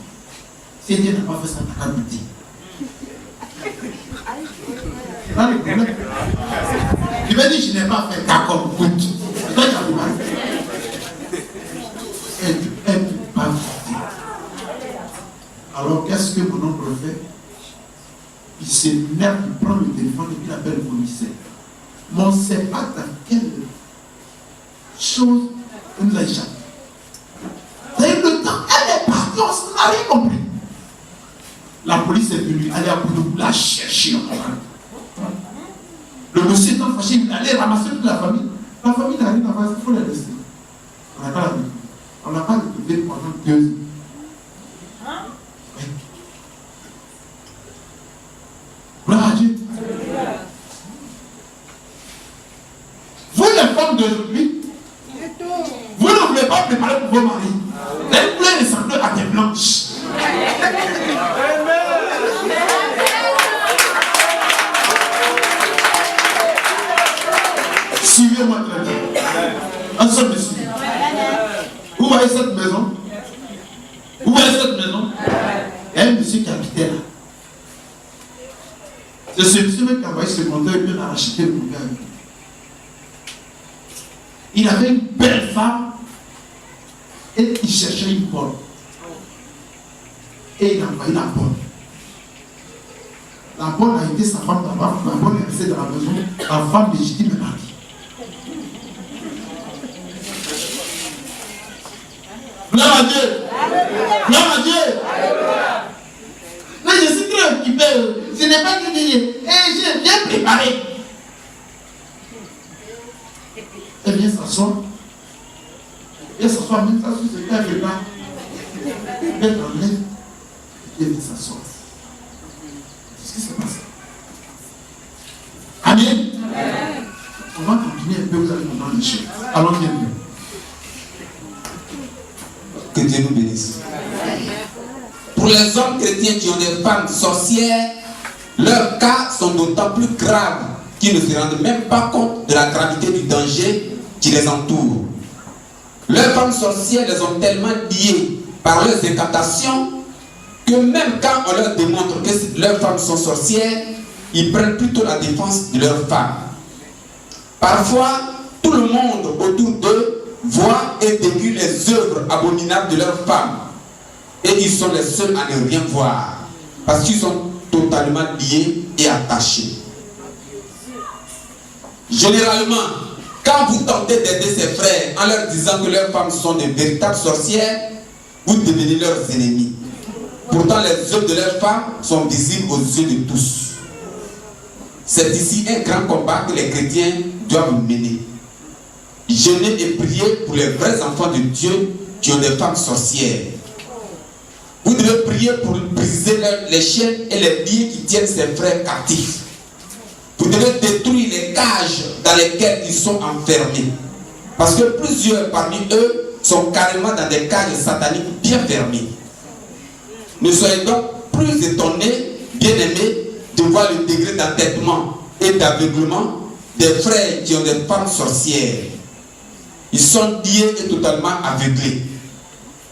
Si Dieu n'a pas fait ça, t'as qu'à goûter. C'est pas le problème. Il m'a dit, je n'ai pas fait, d'accord, goûte. C'est toi qui as fait. Elle ne peut pas goûter. Alors, qu'est-ce que mon oncle fait? Il s'énerve, il prend le téléphone et il appelle le commissaire. Mais on ne sait pas dans quelle chose on nous a échappé. C'est le temps, elle est partie, on n'a rien compris. La police est venue, elle est à bout de bout, la chercher. Le monsieur étant fâché, il allait ramasser toute la famille. La famille n'a rien à voir, il faut la laisser. On n'a pas la retrouvé. On n'a pas retrouvé pendant 2 ans. Gloire à Dieu. Vous, les femmes d'aujourd'hui, vous ne voulez pas préparer pour vos maris. Vous voulez ressembler à des blanches. Suivez-moi très bien. Un seul monsieur. Vous voyez cette maison? Vous voyez cette maison? Il y a un monsieur qui habitait là. C'est ce monsieur qui a envoyé ce compteur et qui a racheté le compteur. Il avait une belle femme et il cherchait une bonne. Et il a envoyé la bonne. La bonne a été sa femme d'abord. La bonne est restée dans la maison. La femme légitime est partie. Gloire à Dieu. Gloire à Dieu. Mais je suis très occupé. Ce n'est pas que j'ai bien préparé. Elle vient s'asseoir. Elle s'assoit même ça sur ce qu'elle prépare. Elle enlève. Et elle vient s'asseoir. C'est ce qui se passe. Amen. On va continuer un peu, vous allez comprendre les choses. Allons bien. Que Dieu nous bénisse. Pour les hommes chrétiens qui ont des femmes sorcières, leurs cas sont d'autant plus graves qu'ils ne se rendent même pas compte de la gravité du danger qui les entoure. Leurs femmes sorcières les ont tellement liées par leurs incantations que même quand on leur démontre que leurs femmes sont sorcières, ils prennent plutôt la défense de leurs femmes. Parfois, tout le monde autour d'eux voit et décrit les œuvres abominables de leurs femmes. Et ils sont les seuls à ne rien voir. Parce qu'ils sont totalement liés et attachés. Généralement, quand vous tentez d'aider ces frères en leur disant que leurs femmes sont de véritables sorcières, vous devenez leurs ennemis. Pourtant, les œuvres de leurs femmes sont visibles aux yeux de tous. C'est ici un grand combat que les chrétiens doivent mener. Jeûner et prier pour les vrais enfants de Dieu qui ont des femmes sorcières. Vous devez prier pour briser les chaînes et les liens qui tiennent ses frères captifs. Vous devez détruire les cages dans lesquelles ils sont enfermés. Parce que plusieurs parmi eux sont carrément dans des cages sataniques bien fermées. Ne soyez donc plus étonnés, bien-aimés, de voir le degré d'entêtement et d'aveuglement des frères qui ont des femmes sorcières. Ils sont liés et totalement aveuglés.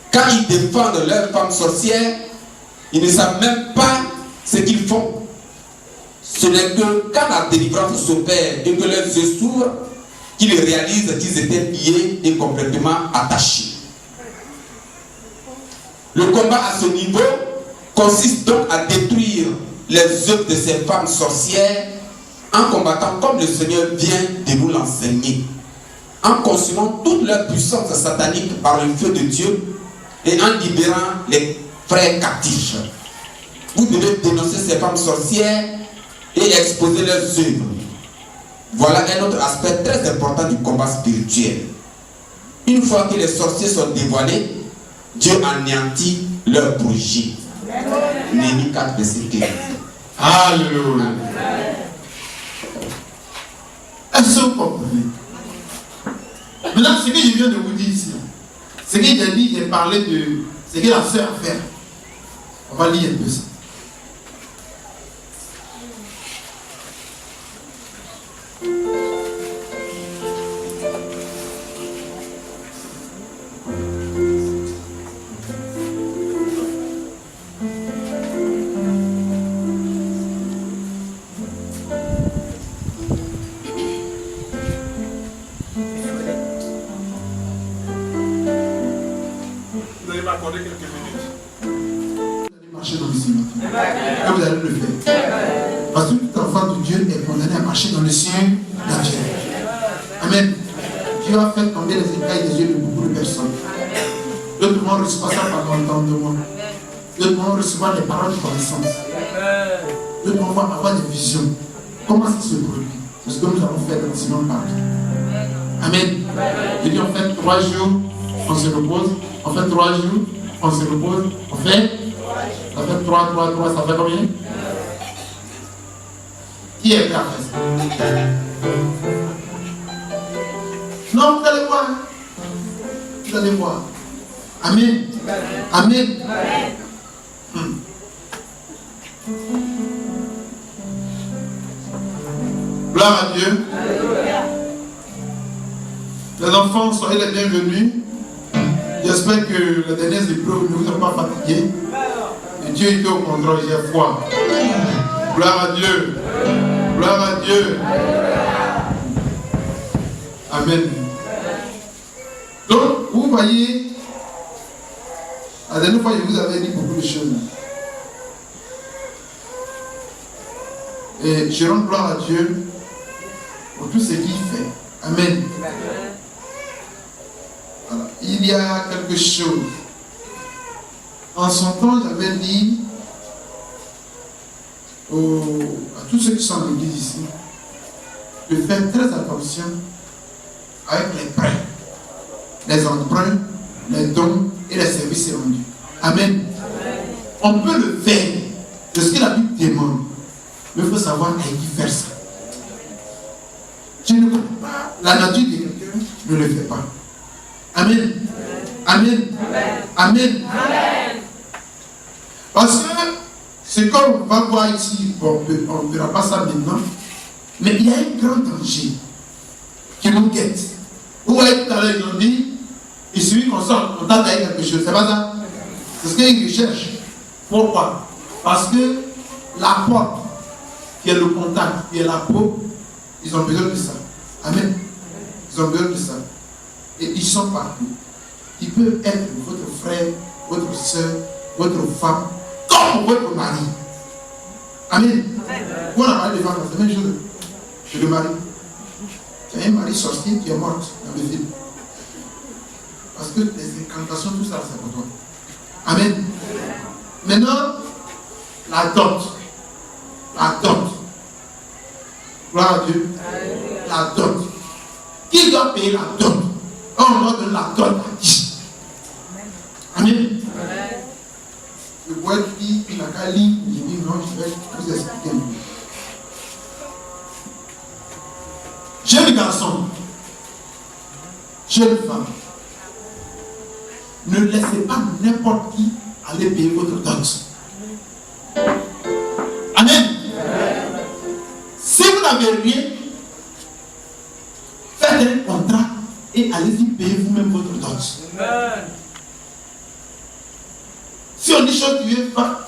Quand ils défendent leurs femmes sorcières, ils ne savent même pas ce qu'ils font. Ce n'est que quand la délivrance s'opère et que leurs yeux s'ouvrent, qu'ils réalisent qu'ils étaient liés et complètement attachés. Le combat à ce niveau consiste donc à détruire les œuvres de ces femmes sorcières en combattant comme le Seigneur vient de nous l'enseigner, en consumant toute leur puissance satanique par le feu de Dieu et en libérant les frères captifs. Vous devez dénoncer ces femmes sorcières et exposer leurs œuvres. Voilà un autre aspect très important du combat spirituel. Une fois que les sorciers sont dévoilés, Dieu anéantit leur projet. Néhémie 4, verset 15. Alléluia. Est-ce que vous comprenez? Maintenant, ce que je viens de vous dire ici, ce que j'ai dit, j'ai parlé de ce que la sœur a fait. On va lire un peu ça. Vous allez le faire. Parce que tout enfant de Dieu est condamné à marcher dans le ciel naturel. Amen. Dieu a fait tomber les écailles des yeux de beaucoup de personnes. D'autres vont recevoir ça par l'entendement. D'autres vont recevoir les paroles de connaissance. D'autres vont avoir des visions. Comment ça se produit? C'est ce que nous avons fait dans le Simon partout. Amen. Je dis on fait 3 jours, on se repose. On fait 3 jours, on se repose. On fait. Ça fait 3, ça fait combien? Qui est prêt à faire ça? Non, vous allez voir. Vous allez voir. Amen. Amen. Gloire à Dieu. Les enfants, soyez les bienvenus. J'espère que les dernières épreuves ne vous ont pas fatigués. Et Dieu était au contrôle, j'ai foi. Gloire à Dieu. Gloire à Dieu. Amen. Donc, vous voyez, la dernière fois, je vous avais dit beaucoup de choses. Et je rends gloire à Dieu pour tout ce qu'il fait. Amen. Voilà. Il y a quelque chose. En son temps, j'avais dit à tous ceux qui sont dans l'église ici de faire très attention avec les prêts, les emprunts, les dons et les services rendus. Amen. On peut le faire. C'est ce que la Bible demande. Mais il faut savoir à qui faire ça. Je ne connais pas la nature de quelqu'un, ne le fais pas. Amen. Amen. Amen. Amen. Parce que ce qu'on va voir ici, on ne verra pas ça maintenant, mais il y a un grand danger qui nous guette. Vous voyez tout à l'heure, ils ont dit, il suffit qu'on sorte, on tente avec quelque chose. C'est pas ça? C'est ce qu'ils recherchent. Pourquoi? Parce que la porte, qui est le contact, qui est la peau, ils ont besoin de ça. Amen. Ils ont besoin de ça. Et ils sont partout. Ils peuvent être votre frère, votre soeur, votre femme, comme votre mari. Amen. Vous on a parlé de femmes, c'est la même chose. C'est le mari. Tu as un mari sorcier qui est mort dans le film. Parce que les incantations, tout ça, c'est pour toi. Amen. Maintenant, la dot. La dot. Gloire à Dieu. La dot. Qui doit payer la dot? On doit donner la dot à qui? Amen. vois qui n'a qu'à lire, il dit non, je vais vous expliquer un peu. Jeune garçon, jeune femme, ne laissez pas n'importe qui aller payer votre dot. Amen. Si vous n'avez rien, faites un contrat et allez-y payer vous-même votre dot. Si on dit chose tu veux pas,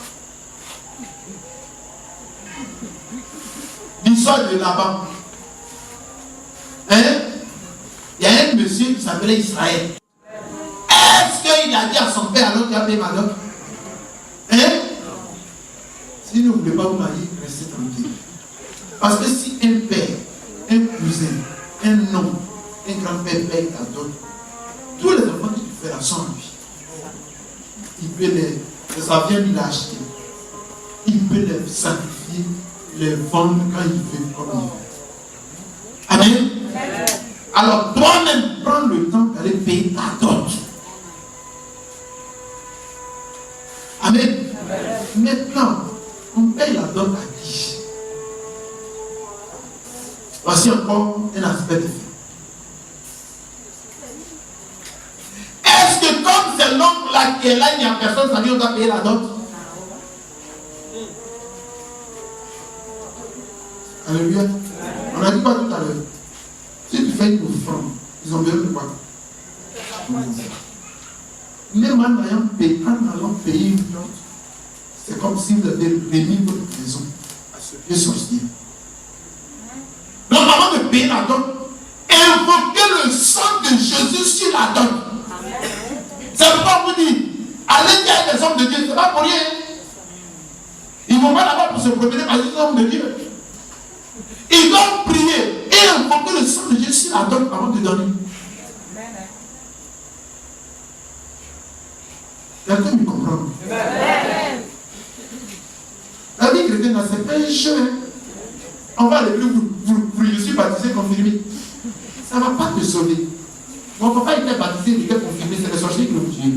l'histoire de là-bas. Hein? Il y a un monsieur qui s'appelait Israël. Est-ce qu'il a dit à son père alors qu'il a payé ma dot? Hein? Si vous ne voulez pas vous marier, restez tranquille. Parce que si un père, un cousin, un oncle, un grand-père paye ta dot, tous les enfants que tu fais là sont à lui. Il peut les, ça vient lui l'acheter. Il peut les sacrifier, les vendre quand il veut, comme il veut. Amen. Alors toi-même, prends le temps d'aller payer ta dot. Amen. Maintenant, on paye la dot à qui? Voici encore un aspect de fait. Est-ce que comme c'est l'oncle là qui est là, il n'y a personne, ça dit on doit payer la dot? Alléluia. On a dit quoi tout à l'heure? Si tu fais une offrande, ils ont besoin de quoi? Même en allant payer une dot, c'est comme si vous avez remis votre maison à ce vieux sorcier. Donc avant de payer la dot, invoquez le sang de Jésus sur la dot. C'est pourquoi vous dites, allez dire à des hommes de Dieu, c'est pas pour rien. Ils ne vont pas là-bas pour se promener parce qu'ils sont hommes de Dieu. Ils doivent prier et invoquer le sang de Jésus sur la dot avant de donner. Quelqu'un me comprend? La vie chrétienne, c'est pas un jeu. On va aller plus, je suis baptisé, confirmé. Ça ne va pas te sauver. Mon papa était baptisé, il était confirmé, c'est les sorciers qui l'ont tué.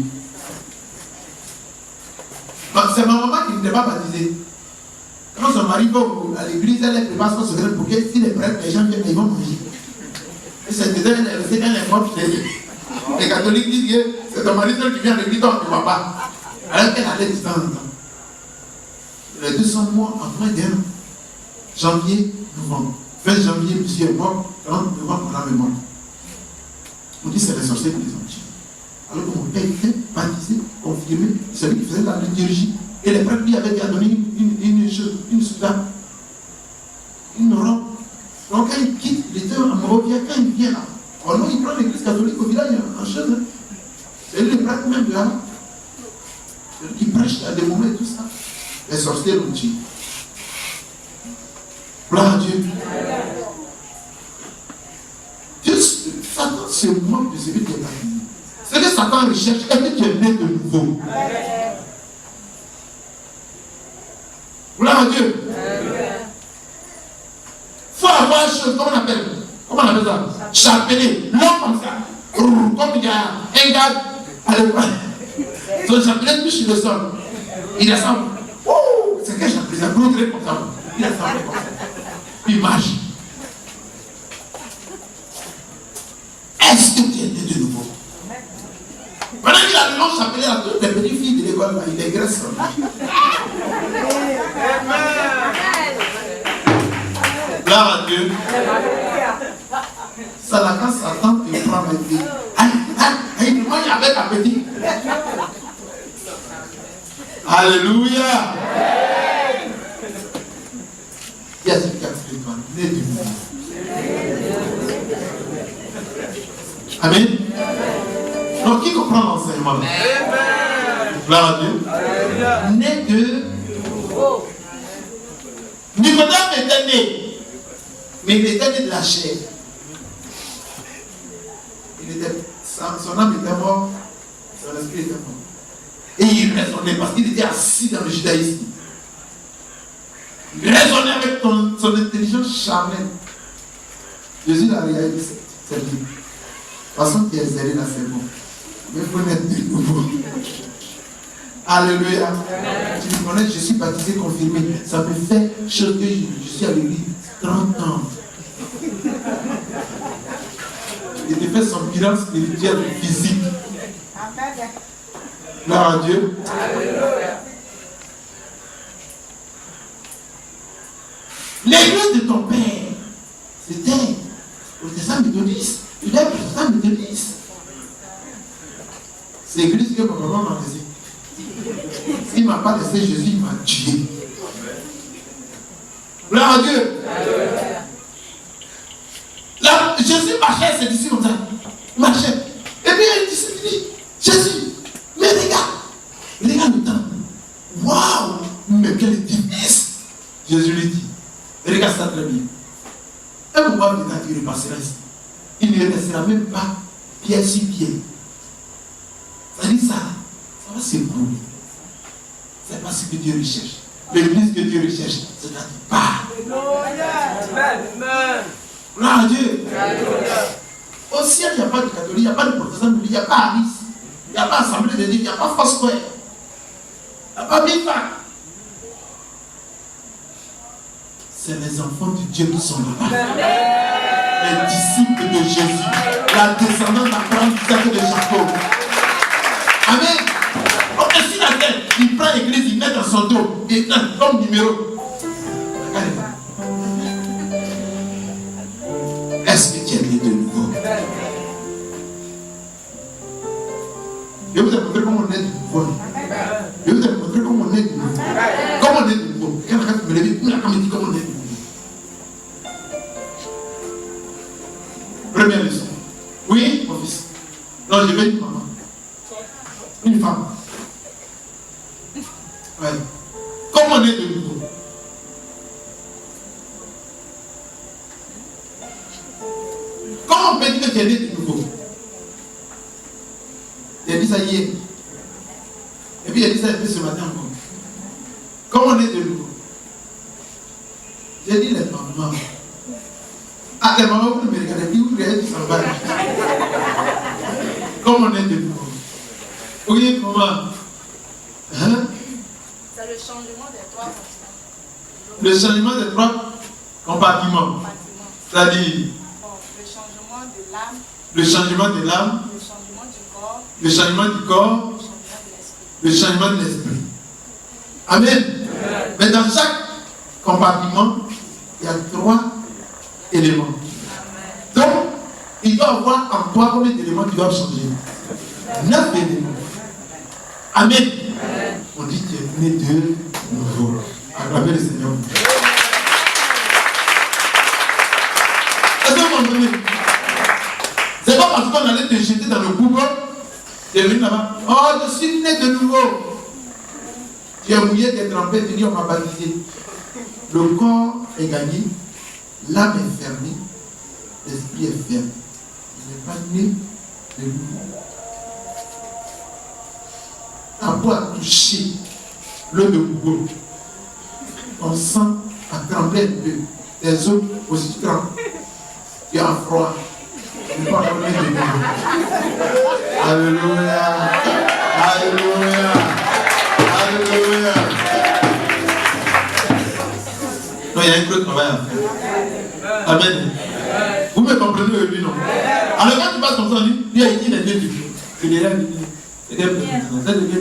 C'est ma maman qui n'était pas baptisée. Quand son mari va à l'église, elle prépare son secret pour que si les prêtres, les gens viennent, ils vont manger. Et c'est elle est restée dans les morts. Les catholiques disent que c'est ton mari seul qui vient à l'église, donc tu ne vas pas. Alors qu'elle allait de temps en temps. Les 200 mois en moins d'un an. Janvier, novembre. 20 janvier, monsieur est mort. 30 novembre, on a mémoire. On dit que c'est les sorciers qui les ont tués. Alors que mon père était baptisé, confirmé, celui qui faisait la liturgie. Et les prêtres lui avaient donné une soutane, une robe. Donc quand il quitte, il était en Morovia, quand il vient là. Oh non, il prend l'église catholique au village en chaîne. C'est lui le prêtre même de là. Celui qui prêche à des moments et tout ça. Les sorciers l'ont tué. Gloire à Dieu. Satan se moque de celui qui est baptisé. Ce que Satan recherche, est-ce que tu es né de nouveau? Gloire à Dieu. Il faut avoir une chose, comment on appelle ça? Chapelet. L'homme comme ça. Comme il y a un gars à l'époque. Son chapelet touche le sol. Il descend. C'est quel chapelet? C'est un gros trait comme ça. Il descend comme ça. Puis il marche. Est-ce que tu es né de nouveau? Maintenant qu'il a le long chapelet à toutes les petites filles de l'école, il dégraisse. Gloire à Dieu. Ça là quand Satan te prend la vie. Il mange avec appétit. Alléluia. Il y a ce qui a fait toi, né de nouveau. Amen. Donc qui comprend l'enseignement? Gloire à Dieu. Né de nouveau. Nicodème était né, mais il était né de la chair. Son âme était mort, son esprit était mort. Et il raisonnait parce qu'il était assis dans le judaïsme. Il raisonnait avec son intelligence charnelle. Jésus l'a regardé, c'est lui. De toute façon, qui est zélé là, c'est bon. Mais il faut naître de nouveau. Alléluia. Tu me connais, je suis baptisé, confirmé. Ça me fait chose que je suis à l'église 30 ans. Il te fait son bilan spirituel physique. Gloire à Dieu. L'église de ton père, c'était protestant méthodiste. Il est protestant méthodiste. C'est l'église que ma maman m'a laissé. S'il ne m'a pas laissé Jésus, il m'a tué. Gloire à Dieu. Là, Jésus marchait, ses disciples comme ça. Il marchait. Et puis il dit, Jésus, mais regarde le temps. Waouh, mais quel édifice. Jésus lui dit, regarde ça très bien. Un moment de temps qui repassera ici. Il ne restera même pas pied sur pied. Ça dit ça va s'écrouler. C'est pas ce que Dieu recherche. L'église que Dieu recherche, c'est là qui part. Gloire à Dieu. Au ciel, il n'y a pas de catholique, il n'y a pas de protestant, il n'y a pas Alice, il n'y a pas Assemblée de Dieu, il n'y a pas Foursquare, il n'y a pas Big Bang. C'est les enfants de Dieu qui sont là-bas. Les disciples de Jésus, la descendance d'Abraham, Isaac et de Jacob. Amen. Au-dessus de la tête, il prend l'église, il met dans son dos, et comme numéro. Regardez-moi. Est-ce que tu es né de nouveau? Je vais vous montrer comment on est de nouveau. Je vais vous montrer comment on est de nouveau. Comment on est de nouveau. Quelqu'un me lève, il me dit comment on est de nouveau. Première leçon. Oui, mon fils. Non, je vais une maman. Une femme. Ouais. Comment on est de nouveau? Comment on peut dire que tu es né de nouveau? Il a dit ça hier. Et puis il a dit ça un peu ce matin encore. Comment on est de nouveau? J'ai dit les mamans. Ah, les mamans, vous ne me regardez plus, vous regardez tout ça. Comment on est de nouveau? Oui, comment? Hein? C'est le changement des trois compartiments. Le changement des trois compartiments. C'est-à-dire le changement de l'âme. Le changement de l'âme. Le changement du corps. Le changement du corps. Le changement de l'esprit. Le changement de l'esprit. Amen. Mais dans chaque compartiment, il y a 3 éléments. Donc, il doit y avoir en toi combien d'éléments qui doivent changer? 9 éléments. Amen. On dit que tu es né de nouveau. Acclamez le Seigneur. Est-ce que vous comprenez? C'est pas parce qu'on allait te jeter dans le poubelle, tu es venu là-bas. Oh, je suis né de nouveau. Tu es mouillé, tu es trempé, tu dis on m'a baptisé. Le corps est gagné, l'âme est fermée, l'esprit est fermé. Il n'est pas né de nouveau. Ta peau a touché le nouveau. Ton sang a tremblé un peu. Tes os aussi tremblent. Tu as froid. Tu n'es pas encore né de nouveau. Alléluia. Alléluia. Alléluia. Non, il y a un gros travail à faire. Amen. Vous me comprenez aujourd'hui, non? Alors quand tu passes comme ça, il est né de nouveau. Il est là, c'est quelqu'un de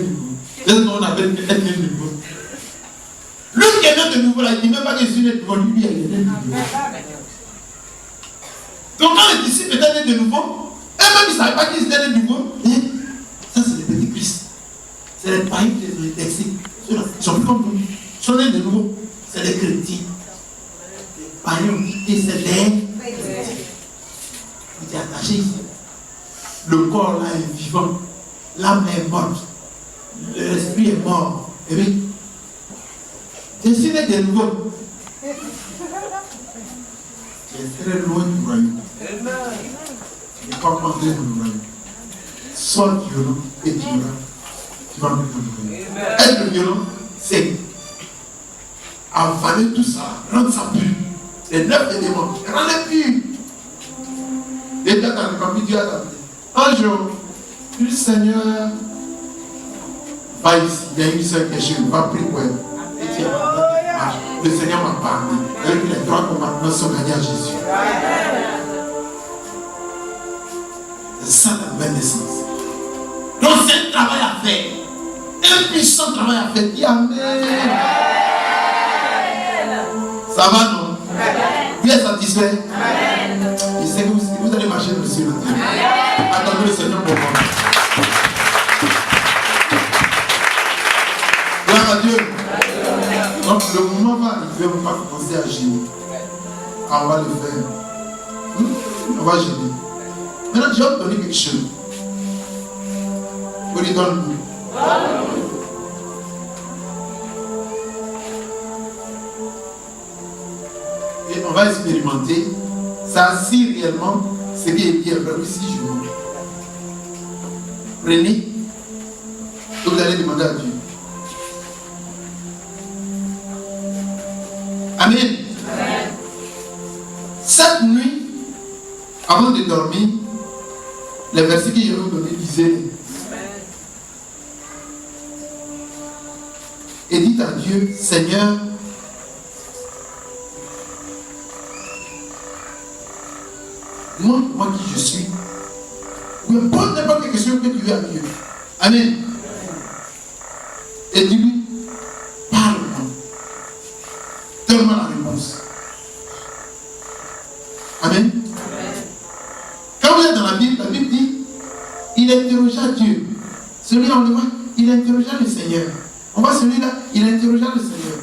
nouveau. C'est ce qu'on appelle être né de nouveau. Lui qui est né de nouveau, là, il ne dit même pas que je suis né de nouveau. Lui, il est né de nouveau. Donc quand les disciples étaient nés de nouveau, eux-mêmes ils ne savaient pas qu'ils étaient nés de nouveau. Ça, c'est les petits Christ. C'est les païens qui les ont indexés. Ils sont plus comme nous. Ils sont nés de nouveau. C'est les chrétiens. Les païens ont dit que c'est les chrétiens. Il est attaché ici. Le corps là est vivant. L'âme est morte. L'esprit est mort. Et puis, je suis né de nouveau. Tu es très loin du royaume. Tu n'es pas entré dans le royaume. Sois violent et tu vas entrer dans le royaume. Être violent, c'est avaler tout ça, rendre ça pur. Les 9 éléments, rendre pur. Et Dieu t'a répandu, Dieu a t'appelé. Un jour, le Seigneur, Va ici, il y a une soeur qui est chez nous, va prier pour elle. Et tiens, le Seigneur m'a parlé. Avec les droits commandements sont gagnés à Jésus. C'est ça la nouvelle naissance. Donc c'est un travail à faire. Un puissant travail à faire. Dis Amen. Ça va, non? Vous êtes satisfait? Je sais que vous allez marcher dans le ciel. Attendez le Seigneur pour moi. Gloire à Dieu. Donc le moment va arriver, on va commencer à gêner. On va le faire. On va gêner. Maintenant, je vais vous donner quelque chose. Vous lui donnez. Et on va expérimenter ça si réellement c'est qui est dit après 6 jours. Prenez et vous allez demander à Dieu. Amen. Amen. Cette nuit, avant de dormir, les versets que je vais vous donner disaient et dites à Dieu, Seigneur, montre-moi qui je suis. Ou pose n'importe quelle question que tu veux à Dieu. Amen. Et dis-lui, parle-moi. Donne-moi la réponse. Amen. Quand vous êtes dans la Bible dit, il interrogea Dieu. Celui-là, on le voit, il interrogea le Seigneur. On voit celui-là, il interrogea le Seigneur.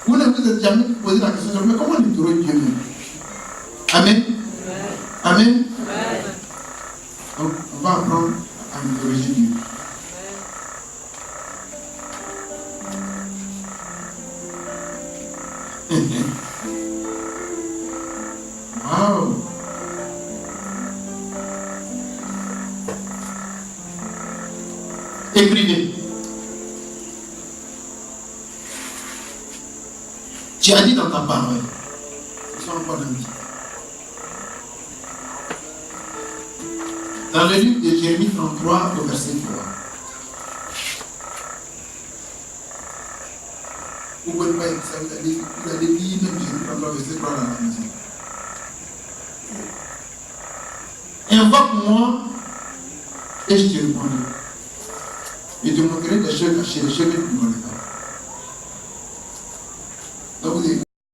Vous ne vous êtes jamais posé la question, mais comment on interroge Dieu même? Amen. Amen. Donc, on va apprendre à interroger Dieu. Wow. Écrivez. Tu as dit dans ta parole. Ce sont encore dit. Dans le livre de Jérémie 33, au verset 3. Vous pouvez pas être ça, vous allez lire même Jérémie 33, verset 3 dans la maison. Invoque-moi et je te répondrai. Je te montrerai des choses cachées, des choses que tu ne connais pas. Donc vous